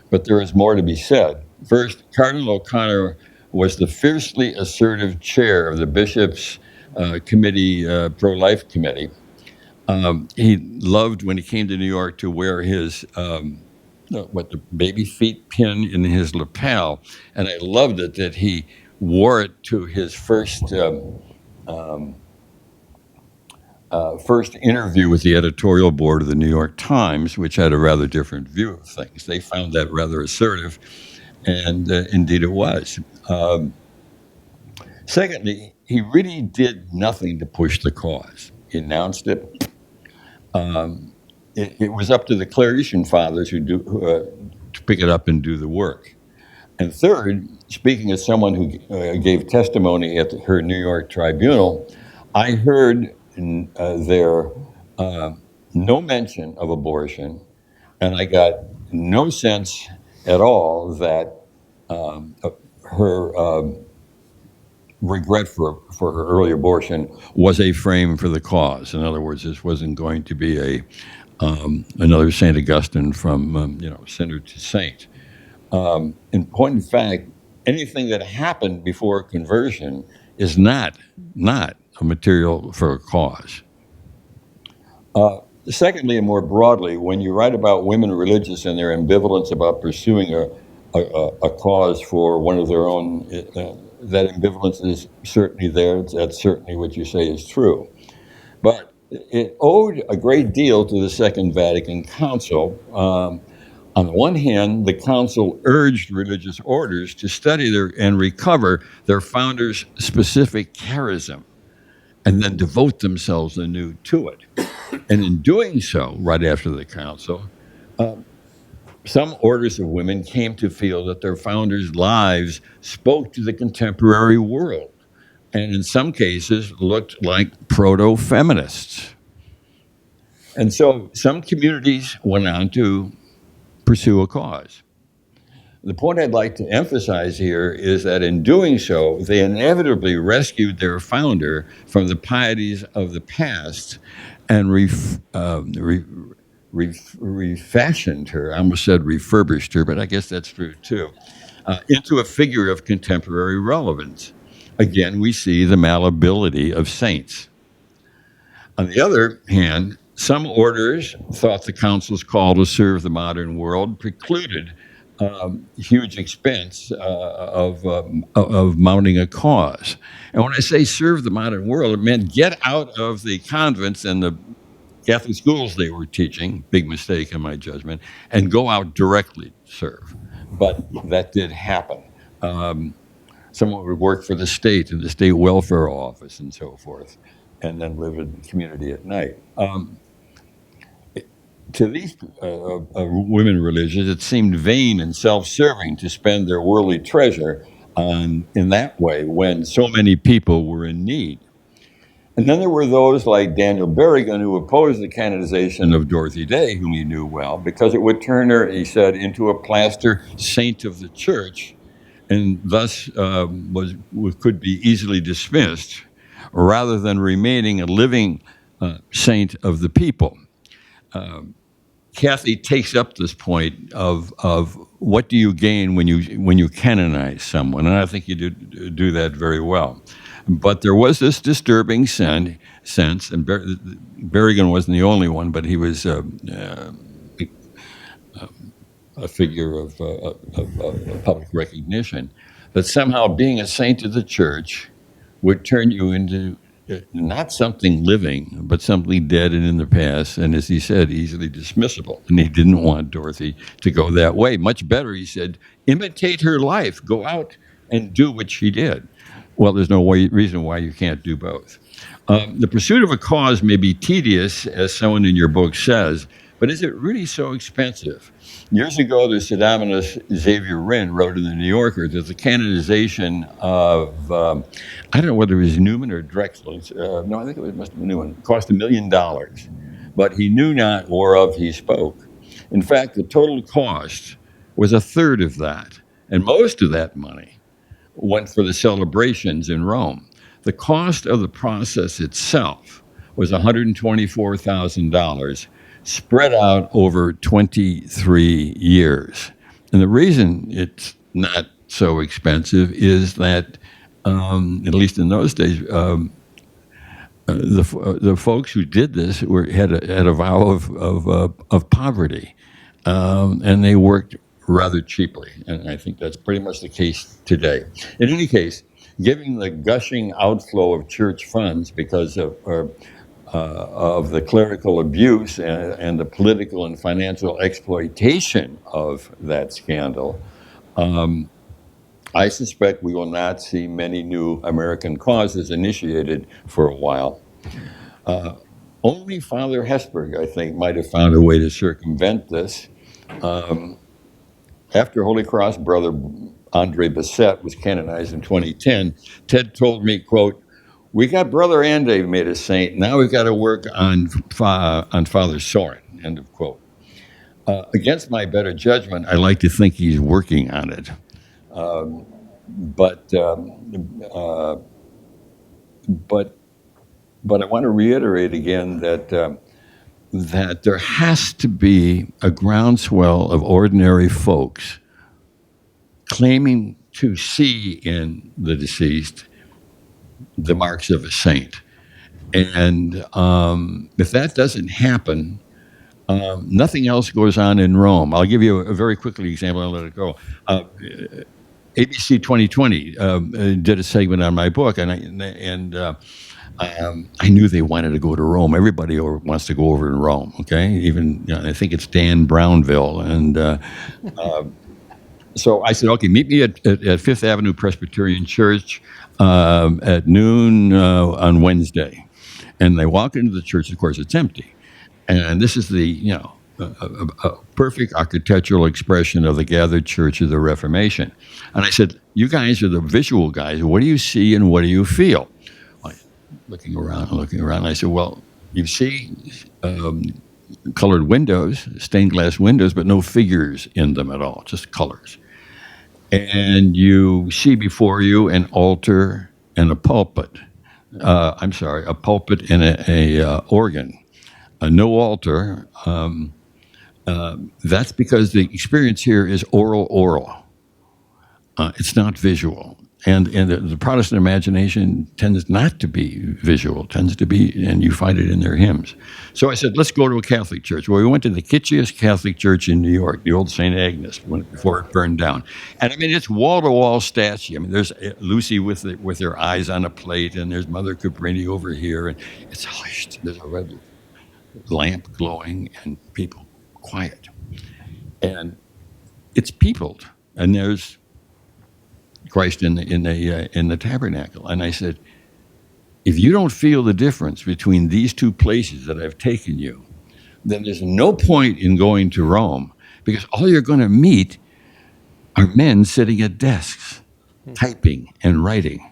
but there is more to be said. First, Cardinal O'Connor was the fiercely assertive chair of the Bishops' Committee, Pro-Life Committee. He loved, when he came to New York, to wear his the baby feet pin in his lapel, and I loved it that he wore it to his first interview with the editorial board of the New York Times, which had a rather different view of things. They found that rather assertive, and indeed it was. Secondly, he really did nothing to push the cause. He announced it. It was up to the Claretian fathers to pick it up and do the work. And third, speaking as someone who gave testimony at her New York tribunal, I heard there no mention of abortion, and I got no sense at all that her regret for her early abortion was a frame for the cause. In other words, this wasn't going to be another St. Augustine from sinner to saint. In point of fact, anything that happened before conversion is not a material for a cause. Secondly, and more broadly, when you write about women religious and their ambivalence about pursuing a cause for one of their own, that ambivalence is certainly there. That's certainly what you say is true. But it owed a great deal to the Second Vatican Council. On the one hand, the council urged religious orders to study and recover their founders' specific charism, and then devote themselves anew to it. And in doing so, right after the council, some orders of women came to feel that their founders' lives spoke to the contemporary world, and in some cases looked like proto-feminists. And so some communities went on to pursue a cause. The point I'd like to emphasize here is that in doing so, they inevitably rescued their founder from the pieties of the past and refashioned her. I almost said refurbished her, but I guess that's true too, into a figure of contemporary relevance. Again, we see the malleability of saints. On the other hand, some orders thought the council's call to serve the modern world precluded huge expense of mounting a cause. And when I say serve the modern world, it meant get out of the convents and the Catholic schools they were teaching, big mistake in my judgment, and go out directly to serve. But that did happen. Someone would work for the state in the state welfare office and so forth, and then live in the community at night. To these women religions, it seemed vain and self-serving to spend their worldly treasure in that way when so many people were in need. And then there were those like Daniel Berrigan who opposed the canonization of Dorothy Day, whom he knew well, because it would turn her, he said, into a plaster saint of the church, and thus could be easily dismissed, rather than remaining a living saint of the people. Kathy takes up this point of what do you gain when you canonize someone, and I think you do that very well. But there was this disturbing sense, and Berrigan wasn't the only one, but he was a figure of public recognition, that somehow being a saint of the church would turn you into not something living, but something dead and in the past, and as he said, easily dismissible. And he didn't want Dorothy to go that way. Much better, he said, imitate her life. Go out and do what she did. Well, there's no reason why you can't do both. The pursuit of a cause may be tedious, as someone in your book says, but is it really so expensive? Years ago, the pseudonymous Xavier Wren wrote in the New Yorker that the canonization of, I don't know whether it was Newman or Drexel, no, I think it must have been Newman, cost $1 million, but he knew not whereof he spoke. In fact, the total cost was a third of that, and most of that money went for the celebrations in Rome. The cost of the process itself was $124,000, spread out over 23 years. And the reason it's not so expensive is that, at least in those days, the folks who did this had a vow of poverty, and they worked rather cheaply. And I think that's pretty much the case today. In any case, given the gushing outflow of church funds because of the clerical abuse and the political and financial exploitation of that scandal, I suspect we will not see many new American causes initiated for a while. Only Father Hesburgh, I think, might have found a way to circumvent this. After Holy Cross brother Andre Bessette was canonized in 2010, Ted told me, quote, "We got Brother Ande made a saint. Now we've got to work on Father Soren," end of quote. Against my better judgment, I like to think he's working on it. But I want to reiterate again that there has to be a groundswell of ordinary folks claiming to see in the deceased the marks of a saint. And if that doesn't happen, nothing else goes on in Rome. I'll give you a very quickly example, I'll let it go. ABC 2020 did a segment on my book, and I knew they wanted to go to Rome. Everybody wants to go over in Rome, okay? Even, I think it's Dan Brownville. And so I said, okay, meet me at Fifth Avenue Presbyterian Church at noon on Wednesday. And they walk into the church, of course, it's empty. And this is the, a perfect architectural expression of the gathered church of the Reformation. And I said, you guys are the visual guys. What do you see and what do you feel? Looking around. I said, well, you see colored windows, stained glass windows, but no figures in them at all, just colors. and you see before you an altar and a pulpit. A pulpit and a organ. No altar. That's because the experience here is oral. It's not visual. And the Protestant imagination tends not to be visual, tends to be, and you find it in their hymns. So I said, let's go to a Catholic church. Well, we went to the kitschiest Catholic church in New York, the old St. Agnes, before it burned down. And I mean, it's wall-to-wall statue. I mean, there's Lucy with her eyes on a plate, and there's Mother Cabrini over here, and it's hushed. There's a red lamp glowing, and people quiet. And it's peopled, and there's Christ in the tabernacle. And I said, if you don't feel the difference between these two places that I've taken you, then there's no point in going to Rome, because all you're going to meet are men sitting at desks, typing and writing.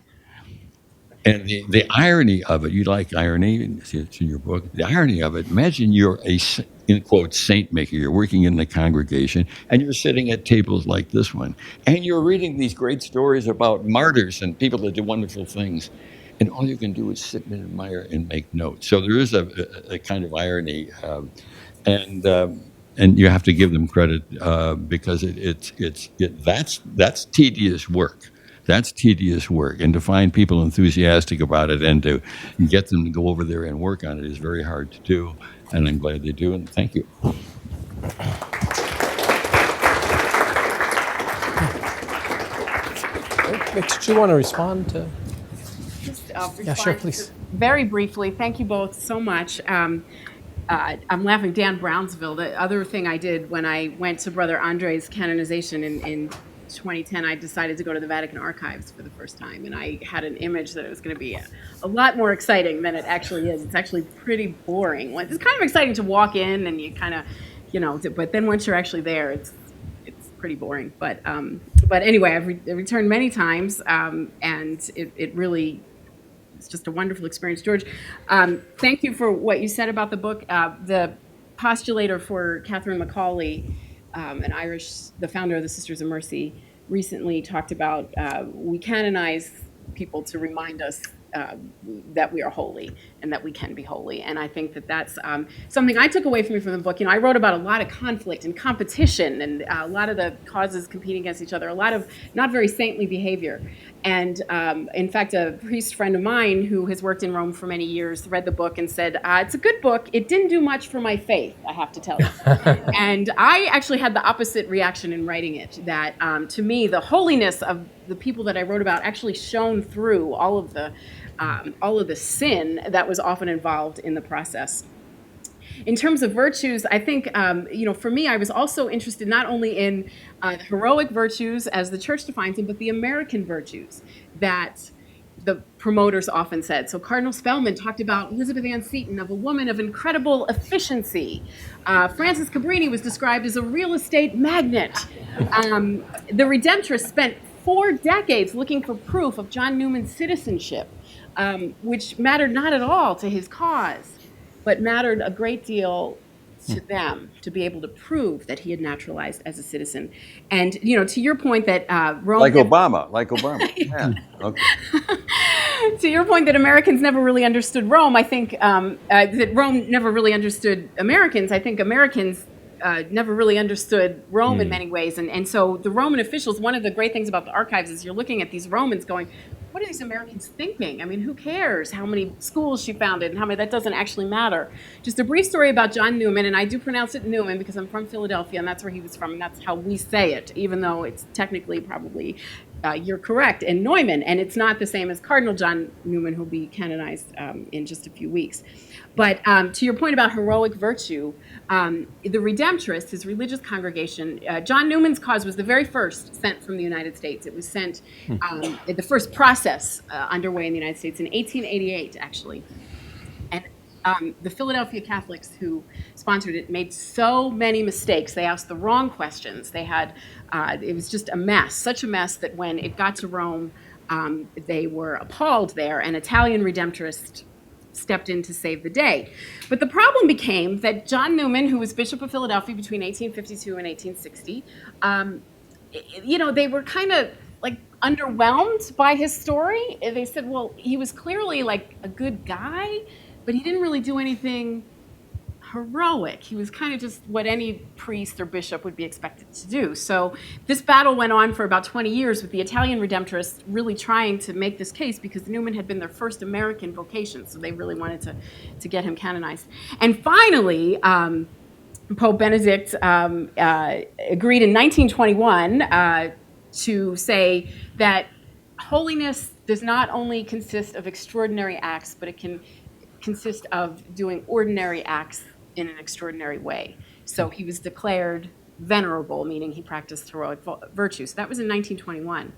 And the irony of it, you like irony, it's in your book, the irony of it, imagine you're a, in quotes, saint maker, you're working in the congregation, and you're sitting at tables like this one, and you're reading these great stories about martyrs and people that do wonderful things, and all you can do is sit and admire and make notes. So there is a kind of irony, and you have to give them credit because that's tedious work. That's tedious work, and to find people enthusiastic about it and to get them to go over there and work on it is very hard to do, and I'm glad they do, and thank you.
Mitch, do you want to respond to?
Yeah,
sure, please.
Very briefly, thank you both so much. I'm laughing, Dan Brownsville. The other thing I did when I went to Brother Andre's canonization in 2010, I decided to go to the Vatican archives for the first time, and I had an image that it was going to be a lot more exciting than it actually is. It's actually pretty boring. It's kind of exciting to walk in, and you kind of, but then once you're actually there, it's pretty boring. But anyway, I've returned many times, and it really, it's just a wonderful experience. George, thank you for what you said about the book. The postulator for Catherine Macaulay, an Irish, the founder of the Sisters of Mercy, recently talked about we canonize people to remind us that we are holy and that we can be holy. And I think that that's something I took away from the book. I wrote about a lot of conflict and competition and a lot of the causes competing against each other, a lot of not very saintly behavior. And in fact, a priest friend of mine who has worked in Rome for many years read the book and said, it's a good book. It didn't do much for my faith, I have to tell you. And I actually had the opposite reaction in writing it, that to me, the holiness of the people that I wrote about actually shone through all of the sin that was often involved in the process. In terms of virtues, I think, for me, I was also interested not only in the heroic virtues as the church defines them, but the American virtues that the promoters often said. So Cardinal Spellman talked about Elizabeth Ann Seton, of a woman of incredible efficiency. Frances Cabrini was described as a real estate magnate. The Redemptorists spent 4 decades looking for proof of John Newman's citizenship, which mattered not at all to his cause, but mattered a great deal to them to be able to prove that he had naturalized as a citizen. And, to your point that Rome...
Like Obama. Yeah. Okay.
To your point that Americans never really understood Rome, I think that Rome never really understood Americans. I think Americans never really understood Rome in many ways. And so the Roman officials, one of the great things about the archives is you're looking at these Romans going, what are these Americans thinking? I mean, who cares how many schools she founded and how many, that doesn't actually matter. Just a brief story about John Newman, and I do pronounce it Newman because I'm from Philadelphia and that's where he was from, and that's how we say it, even though it's technically probably, you're correct, and Neumann, and it's not the same as Cardinal John Newman, who'll be canonized in just a few weeks. But to your point about heroic virtue, the Redemptorists, his religious congregation, John Newman's cause was the very first sent from the United States. It was sent, the first process underway in the United States in 1888, actually. And the Philadelphia Catholics who sponsored it made so many mistakes. They asked the wrong questions. They had, it was just a mess, such a mess that when it got to Rome, they were appalled there. An Italian Redemptorist stepped in to save the day. But the problem became that John Newman, who was Bishop of Philadelphia between 1852 and 1860, they were kind of like underwhelmed by his story. They said, well, he was clearly like a good guy, but he didn't really do anything heroic. He was kind of just what any priest or bishop would be expected to do. So this battle went on for about 20 years with the Italian Redemptorists really trying to make this case, because Newman had been their first American vocation, so they really wanted to get him canonized. And finally, Pope Benedict agreed in 1921 to say that holiness does not only consist of extraordinary acts, but it can consist of doing ordinary acts in an extraordinary way. So he was declared venerable, meaning he practiced heroic virtues. So that was in 1921.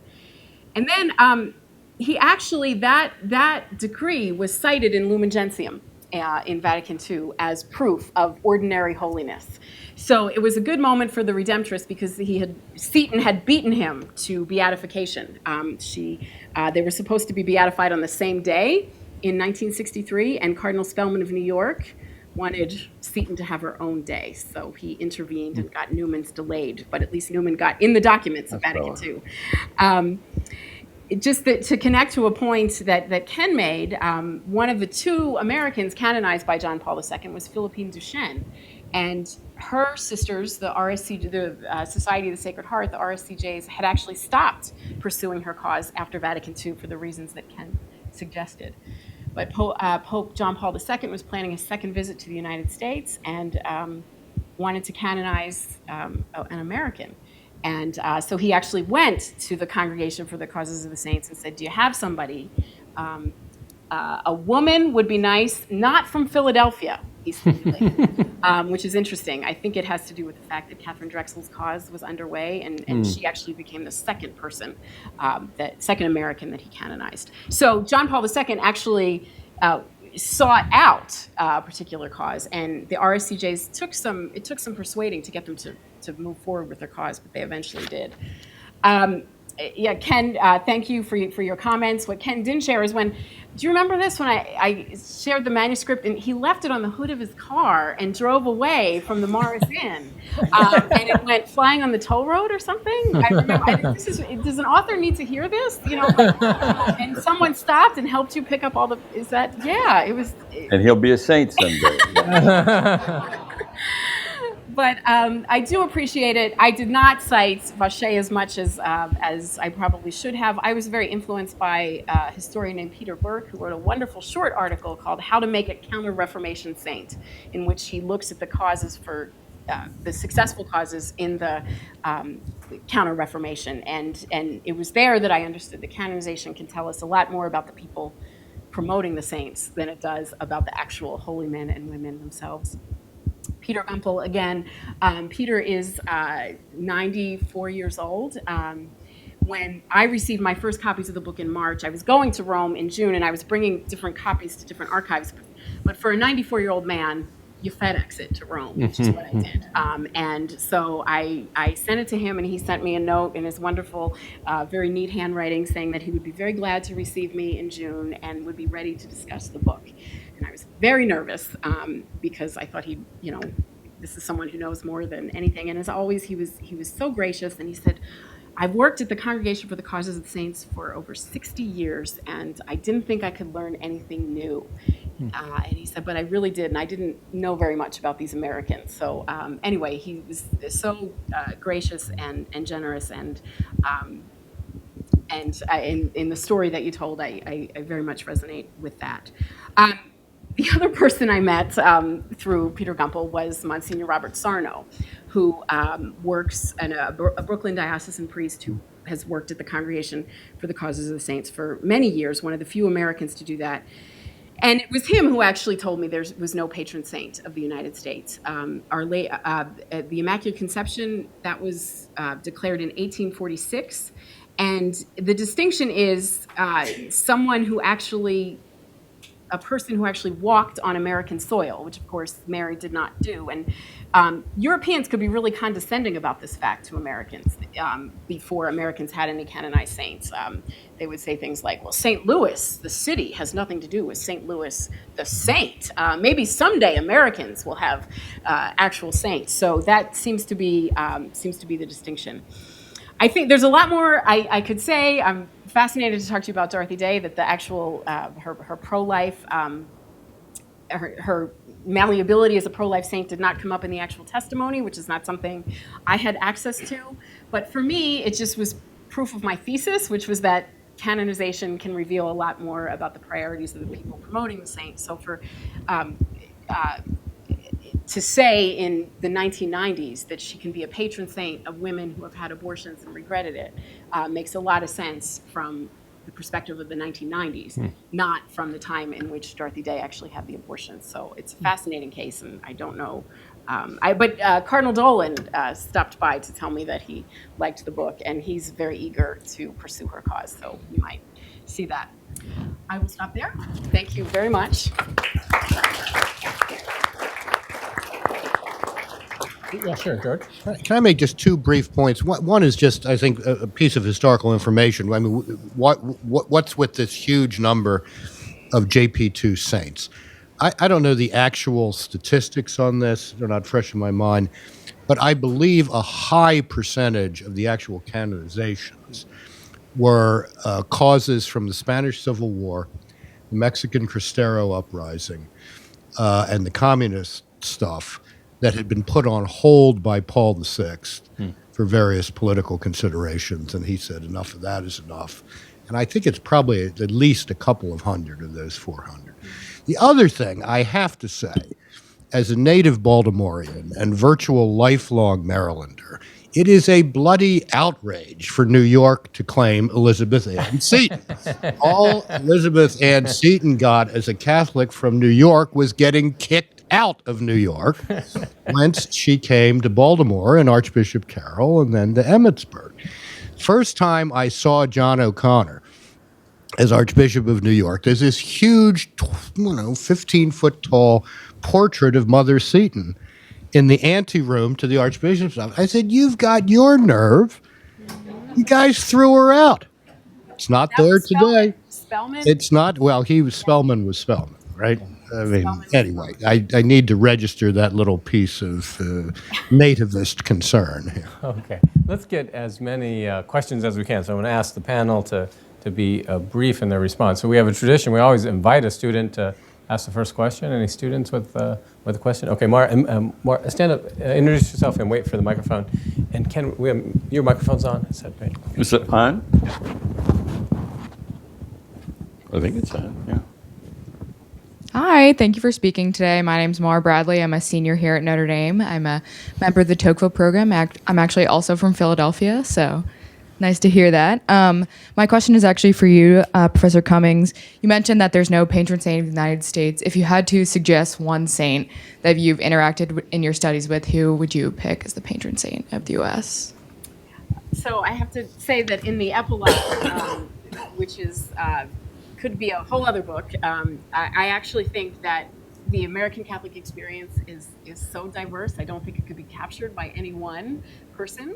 And then he actually, that decree was cited in Lumen Gentium in Vatican II as proof of ordinary holiness. So it was a good moment for the Redemptorists, because Seton had beaten him to beatification. They were supposed to be beatified on the same day in 1963, and Cardinal Spellman of New York wanted Seton to have her own day. So he intervened and got Newman's delayed, but at least Newman got in the documents of Vatican II. Just to connect to a point that Ken made, one of the two Americans canonized by John Paul II was Philippine Duchesne. And her sisters, the Society of the Sacred Heart, the RSCJs, had actually stopped pursuing her cause after Vatican II for the reasons that Ken suggested. But Pope John Paul II was planning a second visit to the United States and wanted to canonize an American. And so he actually went to the Congregation for the Causes of the Saints and said, do you have somebody? A woman would be nice, not from Philadelphia, he stipulated, which is interesting. I think it has to do with the fact that Catherine Drexel's cause was underway, and she actually became the second person, second American that he canonized. So John Paul II actually sought out a particular cause, and the RSCJs took some persuading to get them to move forward with their cause, but they eventually did. Yeah, Ken, thank you for your comments. What Ken didn't share is do you remember this? When I shared the manuscript, and he left it on the hood of his car and drove away from the Morris Inn, and it went flying on the toll road or something. I remember, does an author need to hear this? And someone stopped and helped you pick up all the, it was.
And he'll be a saint someday.
But I do appreciate it. I did not cite Vacher as much as I probably should have. I was very influenced by a historian named Peter Burke, who wrote a wonderful short article called How to Make a Counter-Reformation Saint, in which he looks at the causes for the successful causes in the Counter-Reformation. And it was there that I understood that canonization can tell us a lot more about the people promoting the saints than it does about the actual holy men and women themselves. Peter Gumpel, again, Peter is 94 years old. When I received my first copies of the book in March, I was going to Rome in June, and I was bringing different copies to different archives. But for a 94-year-old man, you FedEx it to Rome, which is what I did. And so I sent it to him, and he sent me a note in his wonderful, very neat handwriting saying that he would be very glad to receive me in June and would be ready to discuss the book. And I was very nervous because I thought this is someone who knows more than anything. And as always, he was so gracious, and he said, I've worked at the Congregation for the Causes of the Saints for over 60 years, and I didn't think I could learn anything new. And he said, but I really did, and I didn't know very much about these Americans. So anyway, he was so gracious and generous, and in the story that you told, I very much resonate with that. The other person I met through Peter Gumpel was Monsignor Robert Sarno, who works, a Brooklyn diocesan priest who has worked at the Congregation for the Causes of the Saints for many years, one of the few Americans to do that. And it was him who actually told me there was no patron saint of the United States. The Immaculate Conception, that was declared in 1846. And the distinction is a person who actually walked on American soil, which of course Mary did not do. And Europeans could be really condescending about this fact to Americans before Americans had any canonized saints. They would say things like, well, St. Louis, the city, has nothing to do with St. Louis, the saint. Maybe someday Americans will have actual saints. So that seems to be the distinction. I think there's a lot more I could say. I'm fascinated to talk to you about Dorothy Day, that the actual, her pro-life, her malleability as a pro-life saint did not come up in the actual testimony, which is not something I had access to. But for me, it just was proof of my thesis, which was that canonization can reveal a lot more about the priorities of the people promoting the saint. So for to say in the 1990s that she can be a patron saint of women who have had abortions and regretted it makes a lot of sense from the perspective of the 1990s, not from the time in which Dorothy Day actually had the abortion. So it's a fascinating case, and I don't know. But Cardinal Dolan stopped by to tell me that he liked the book, and he's very eager to pursue her cause. So you might see that. I will stop there. Thank you very much.
Yeah, sure, George.
Can I make just two brief points? One is just, I think, a piece of historical information. I mean, what's with this huge number of JP2 saints? I don't know the actual statistics on this. They're not fresh in my mind. But I believe a high percentage of the actual canonizations were causes from the Spanish Civil War, the Mexican Cristero uprising, and the communist stuff that had been put on hold by Paul VI for various political considerations. And he said, enough of that is enough. And I think it's probably at least a couple of hundred of those 400. The other thing I have to say, as a native Baltimorean and virtual lifelong Marylander, it is a bloody outrage for New York to claim Elizabeth Ann Seton. All Elizabeth Ann Seton got as a Catholic from New York was getting kicked out of New York, whence she came to Baltimore and Archbishop Carroll and then to Emmitsburg. First time I saw John O'Connor as Archbishop of New York, there's this huge, 15-foot tall portrait of Mother Seton in the anteroom to the Archbishop's office. I said, "You've got your nerve. You guys threw her out." It's not
That
there
was
today.
Spellman?
It's not, well, Spellman was Spellman, right? I mean, anyway, I need to register that little piece of nativist concern here.
Okay, let's get as many questions as we can. So I'm going to ask the panel to be brief in their response. So we have a tradition. We always invite a student to ask the first question. Any students with a question? Okay, Mar, stand up, introduce yourself, and wait for the microphone. And Ken, your microphone's on. Is that right?
Is it on? I think it's on, yeah.
Hi, thank you for speaking today. My name's Mara Bradley. I'm a senior here at Notre Dame. I'm a member of the Tocqueville program. I'm actually also from Philadelphia, so nice to hear that. My question is actually for you, Professor Cummings. You mentioned that there's no patron saint of the United States. If you had to suggest one saint that you've interacted in your studies with, who would you pick as the patron saint of the U.S.?
So I have to say that in the epilogue, which is could be a whole other book, I actually think that the American Catholic experience is so diverse. I don't think it could be captured by any one person.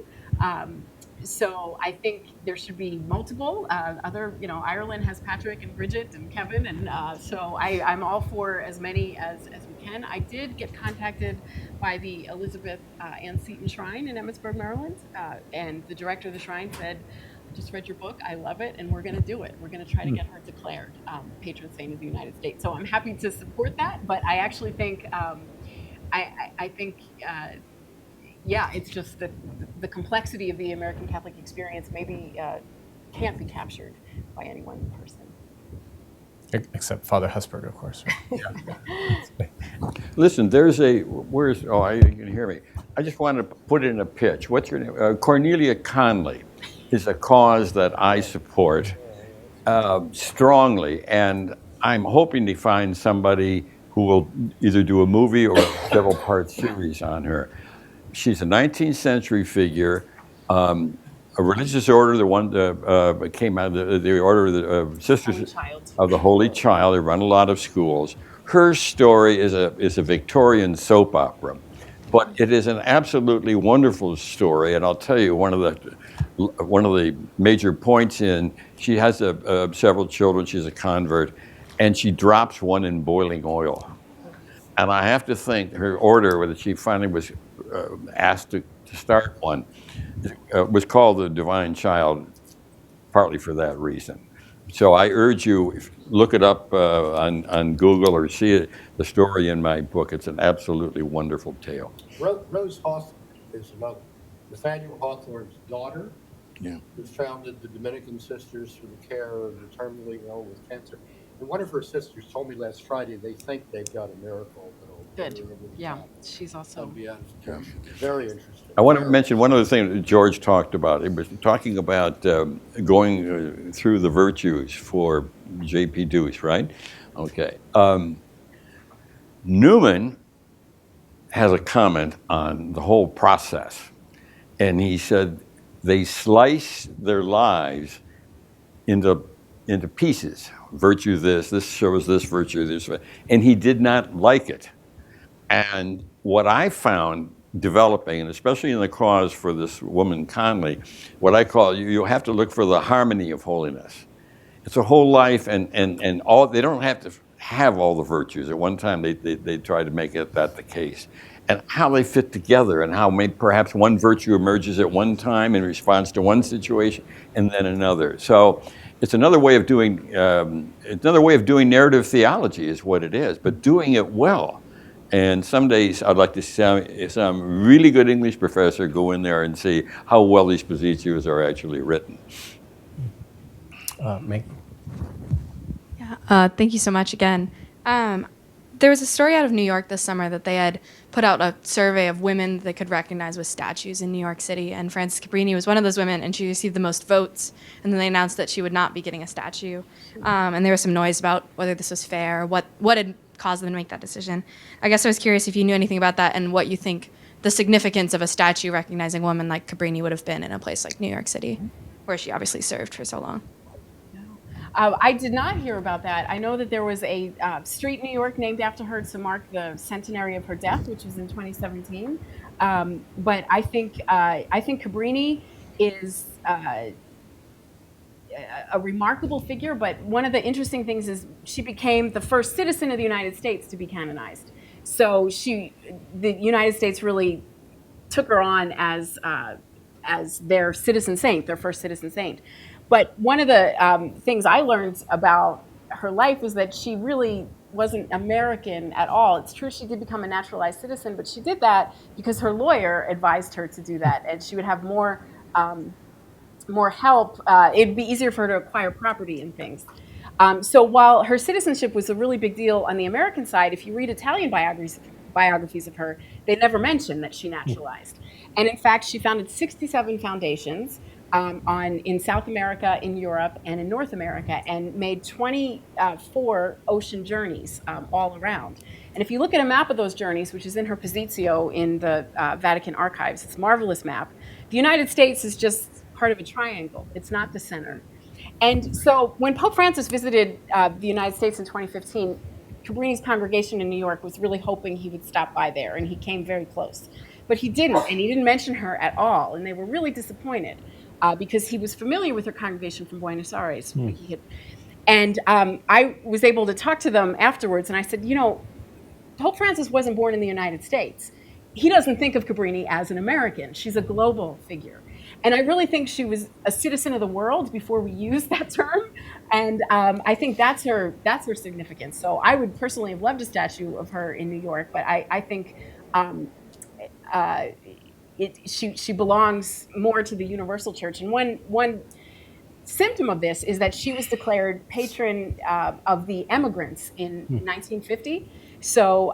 So I think there should be multiple Ireland has Patrick and Bridget and Kevin, and so I'm all for as many as we can. I did get contacted by the Elizabeth Ann Seton Shrine in Emmitsburg, Maryland, and the director of the shrine said, "I just read your book, I love it, and we're going to do it. We're going to try to get her declared patron saint of the United States." So I'm happy to support that, but I actually think I think it's just that the complexity of the American Catholic experience maybe can't be captured by any one person.
Except Father Hesburgh, of course. Right? Yeah.
Listen, you can hear me. I just want to put in a pitch. What's your name? Cornelia Conley is a cause that I support strongly, and I'm hoping to find somebody who will either do a movie or a several-part series on her. She's a 19th century figure, a religious order, the one that came out of the order of the Sisters of the Holy Child. They run a lot of schools. Her story is a Victorian soap opera, but it is an absolutely wonderful story. And I'll tell you, one of the major points she has several children. She's a convert, and she drops one in boiling oil. And I have to think her order, whether she finally was asked to start one, was called the divine child partly for that reason. So I urge you, look it up on Google or see it, the story in my book. It's an absolutely wonderful tale.
Rose Hawthorne is another. Nathaniel Hawthorne's daughter,
Yeah.
who founded the Dominican Sisters for the care of the terminally ill with cancer. And one of her sisters told me last Friday they think they've got a miracle.
Good. Yeah, she's also.
Beatification. Very interesting.
I want to mention one other thing that George talked about. He was talking about going through the virtues for J.P. Deuce, right? Okay. Newman has a comment on the whole process, and he said they slice their lives into pieces. Virtue this shows this virtue, this, and he did not like it. And what I found developing, and especially in the cause for this woman Conley, what I call, you have to look for the harmony of holiness. It's a whole life, and all, they don't have to have all the virtues. At one time, they tried to make that the case. And how they fit together, and how maybe perhaps one virtue emerges at one time in response to one situation, and then another. So it's another way of doing narrative theology is what it is, but doing it well. And some days I'd like to see some really good English professor go in there and see how well these positions are actually written.
Meg?
Yeah, thank you so much again. There was a story out of New York this summer that they had put out a survey of women they could recognize with statues in New York City, and Frances Cabrini was one of those women, and she received the most votes, and then they announced that she would not be getting a statue. And there was some noise about whether this was fair, what had caused them to make that decision. I guess I was curious if you knew anything about that and what you think the significance of a statue recognizing a woman like Cabrini would have been in a place like New York City, where she obviously served for so long.
I did not hear about that. I know that there was a street in New York named after her to mark the centenary of her death, which was in 2017. But I think Cabrini is a remarkable figure. But one of the interesting things is she became the first citizen of the United States to be canonized. So the United States really took her on as their citizen saint, their first citizen saint. But one of the things I learned about her life is that she really wasn't American at all. It's true she did become a naturalized citizen, but she did that because her lawyer advised her to do that, and she would have more help. It'd be easier for her to acquire property and things. So while her citizenship was a really big deal on the American side, if you read Italian biographies of her, they never mention that she naturalized. And in fact, she founded 67 foundations in South America, in Europe, and in North America, and made 24 ocean journeys all around. And if you look at a map of those journeys, which is in her Posizio in the Vatican archives, it's a marvelous map. The United States is just part of a triangle. It's not the center. And so when Pope Francis visited the United States in 2015, Cabrini's congregation in New York was really hoping he would stop by there, and he came very close. But he didn't, and he didn't mention her at all, and they were really disappointed. Because he was familiar with her congregation from Buenos Aires. I was able to talk to them afterwards, and I said, Pope Francis wasn't born in the United States. He doesn't think of Cabrini as an American. She's a global figure. And I really think she was a citizen of the world before we use that term. And I think that's her significance. So I would personally have loved a statue of her in New York, but I think she belongs more to the universal church. And one symptom of this is that she was declared patron of the emigrants in 1950. So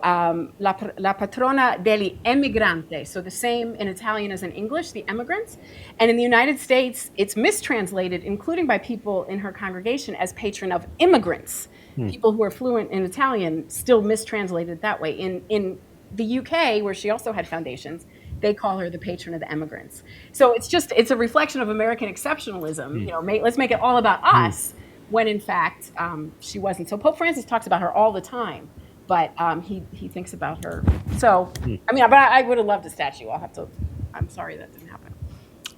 la patrona degli emigranti, so the same in Italian as in English, the emigrants. And in the United States, it's mistranslated, including by people in her congregation, as patron of immigrants. People who are fluent in Italian still mistranslated that way. In the UK, where she also had foundations, they call her the patron of the emigrants. So it's a reflection of American exceptionalism. Let's make it all about us, when in fact she wasn't. So Pope Francis talks about her all the time, but he thinks about her. So but I would have loved a statue. I'm sorry that didn't happen.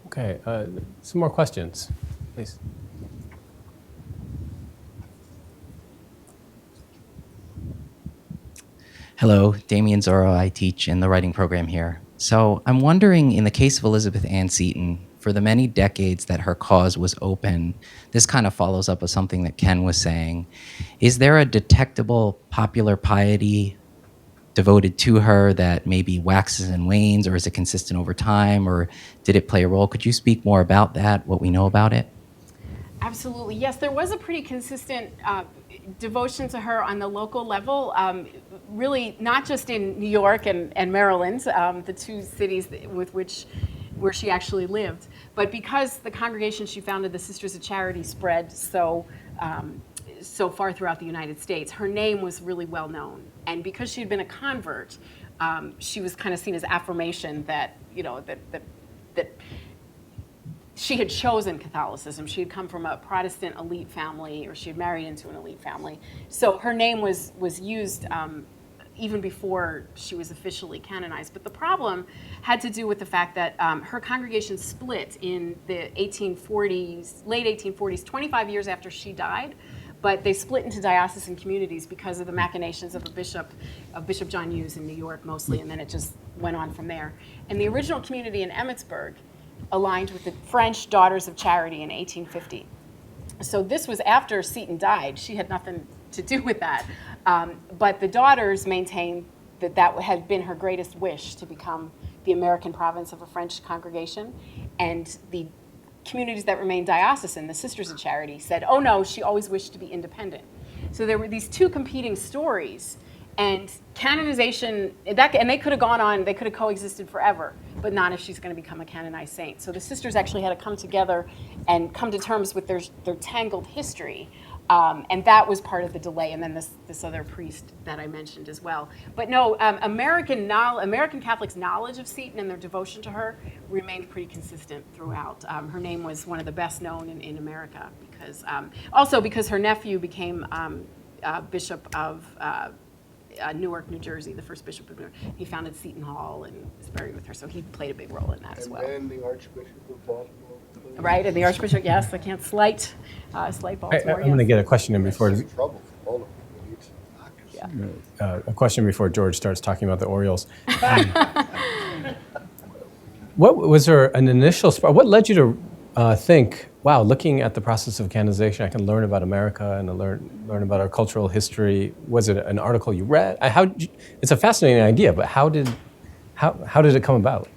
Okay, some more questions, please.
Hello, Damien Zorro. I teach in the writing program here. So I'm wondering, in the case of Elizabeth Ann Seton, for the many decades that her cause was open, this kind of follows up with something that Ken was saying. Is there a detectable popular piety devoted to her that maybe waxes and wanes, or is it consistent over time, or did it play a role? Could you speak more about that, what we know about it?
Absolutely. Yes, there was a pretty consistent devotion to her on the local level, really not just in New York and Maryland, the two cities where she actually lived, but because the congregation she founded, the Sisters of Charity, spread so far throughout the United States, her name was really well known. And because she had been a convert, she was kind of seen as affirmation that, that she had chosen Catholicism. She had come from a Protestant elite family, or she had married into an elite family. So her name was used even before she was officially canonized. But the problem had to do with the fact that her congregation split in the 1840s, late 1840s, 25 years after she died. But they split into diocesan communities because of the machinations of Bishop John Hughes in New York mostly, and then it just went on from there. And the original community in Emmitsburg aligned with the French Daughters of Charity in 1850. So this was after Seton died. She had nothing to do with that. But the daughters maintained that had been her greatest wish, to become the American province of a French congregation. And the communities that remained diocesan, the Sisters of Charity, said, oh no, she always wished to be independent. So there were these two competing stories. And canonization, and they could have gone on, they could have coexisted forever, but not if she's going to become a canonized saint. So the sisters actually had to come together and come to terms with their tangled history. And that was part of the delay, and then this other priest that I mentioned as well. But no, American Catholics' knowledge of Seton and their devotion to her remained pretty consistent throughout. Her name was one of the best known in America, because her nephew became Bishop of Newark, New Jersey, the first bishop of Newark. He founded Seton Hall and is buried with her, so he played a big role in that as well.
And the Archbishop of Baltimore.
Right, and the Archbishop, yes, I can't slight Baltimore.
I'm going to get a question in before.
That's trouble for all of them. We need some doctors.
Yeah.
A question before George starts talking about the Orioles. What was an initial spark? What led you to think, wow, looking at the process of canonization, I can learn about America and learn about our cultural history? Was it an article you read? It's a fascinating idea, but how did it come about?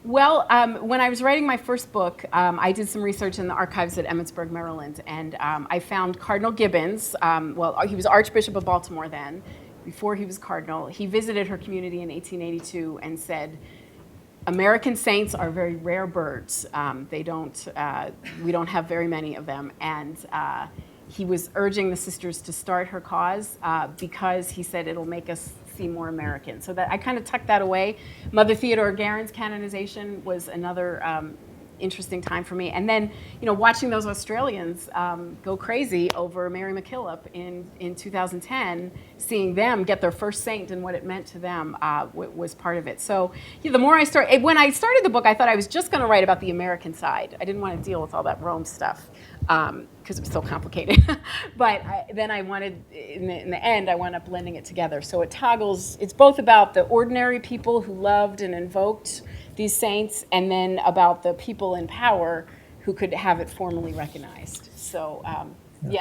Well, when I was writing my first book, I did some research in the archives at Emmitsburg, Maryland, and I found Cardinal Gibbons. He was Archbishop of Baltimore then. Before he was cardinal, he visited her community in 1882 and said, American saints are very rare birds. We don't have very many of them. And he was urging the sisters to start her cause because he said it'll make us seem more American. So that I kind of tucked that away. Mother Theodore Guerin's canonization was another interesting time for me. And then, watching those Australians go crazy over Mary MacKillop in 2010, seeing them get their first saint and what it meant to them was part of it. So the more when I started the book, I thought I was just going to write about the American side. I didn't want to deal with all that Rome stuff because it was so complicated. But then I wanted, in the end, I wound up blending it together. So it toggles, it's both about the ordinary people who loved and invoked these saints, and then about the people in power who could have it formally recognized. So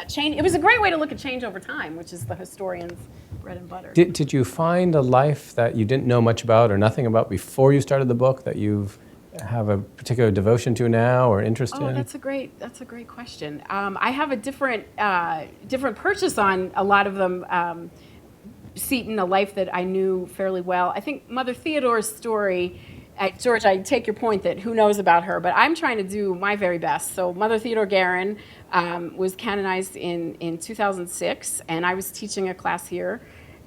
change. It was a great way to look at change over time, which is the historian's bread and butter.
Did you find a life that you didn't know much about or nothing about before you started the book that you have a particular devotion to now or interest in?
That's a great question. I have a different purchase on a lot of them. Seton, a life that I knew fairly well. I think Mother Theodore's story. George, I take your point that who knows about her, but I'm trying to do my very best. So Mother Theodore Guerin was canonized in 2006, and I was teaching a class here,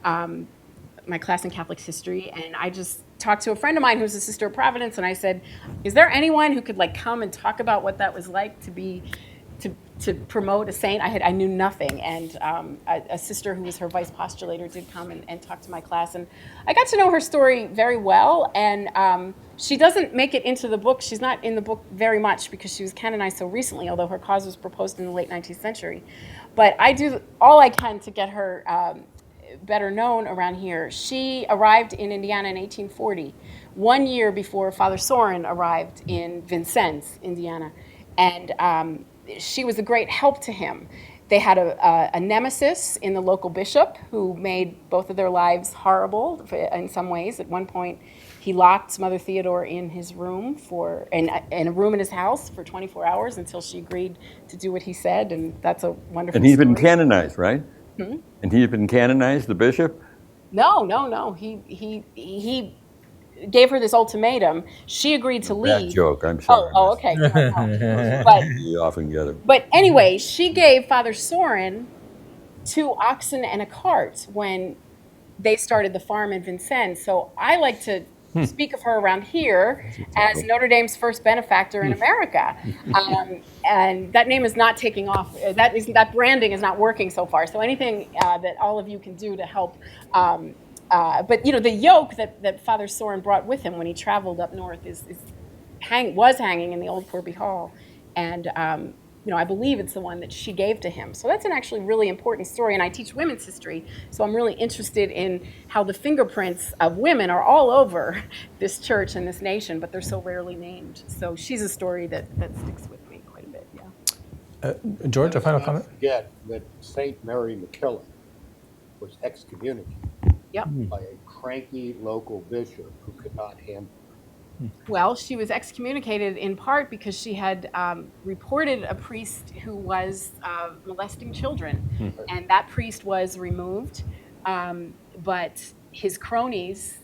my class in Catholic history, and I just talked to a friend of mine who's a Sister of Providence, and I said, is there anyone who could come and talk about what that was like to promote a saint? I knew nothing, and a sister who was her vice postulator did come and talk to my class, and I got to know her story very well, and she doesn't make it into the book. She's not in the book very much because she was canonized so recently, although her cause was proposed in the late 19th century. But I do all I can to get her better known around here. She arrived in Indiana in 1840, 1 year before Father Sorin arrived in Vincennes, Indiana. And she was a great help to him. They had a nemesis in the local bishop who made both of their lives horrible in some ways. At one point, he locked Mother Theodore in his room in a room in his house for 24 hours until she agreed to do what he said, and that's a wonderful
And he's
story.
been canonized, right? And he's been canonized, the bishop?
No. He gave her this ultimatum. She agreed to leave.
Bad joke, I'm sorry.
Okay. No.
You often get it.
But anyway, she gave Father Sorin 2 oxen and a cart when they started the farm in Vincennes. So I like to speak of her around here as Notre Dame's first benefactor in America. And that name is not taking off. That branding is not working so far. So anything that all of you can do to help. But the yoke that Father Sorin brought with him when he traveled up north was hanging in the old Corby Hall. And I believe it's the one that she gave to him. So that's an actually really important story. And I teach women's history, so I'm really interested in how the fingerprints of women are all over this church and this nation, but they're so rarely named. So she's a story that sticks with me quite a bit, yeah.
George, a final comment?
Forget that St. Mary McKillop was excommunicated
Yep.
by a cranky local bishop who could not handle her.
Well, she was excommunicated in part because she had reported a priest who was molesting children, and that priest was removed, but his cronies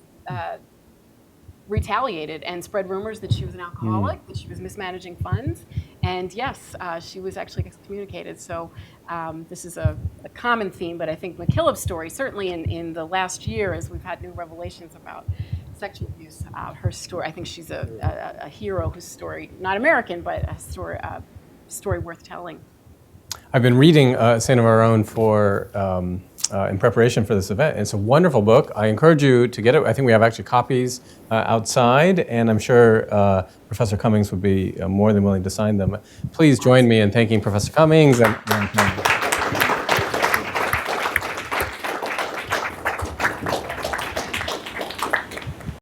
retaliated and spread rumors that she was an alcoholic, that she was mismanaging funds, and yes, she was actually excommunicated. So this is a common theme, but I think McKillop's story, certainly in the last year, as we've had new revelations about sexual abuse, her story, I think she's a hero whose story, not American, but a story worth telling.
I've been reading Saint of Our Own in preparation for this event. It's a wonderful book. I encourage you to get it. I think we have actually copies outside, and I'm sure Professor Cummings would be more than willing to sign them. Please join me in thanking Professor Cummings and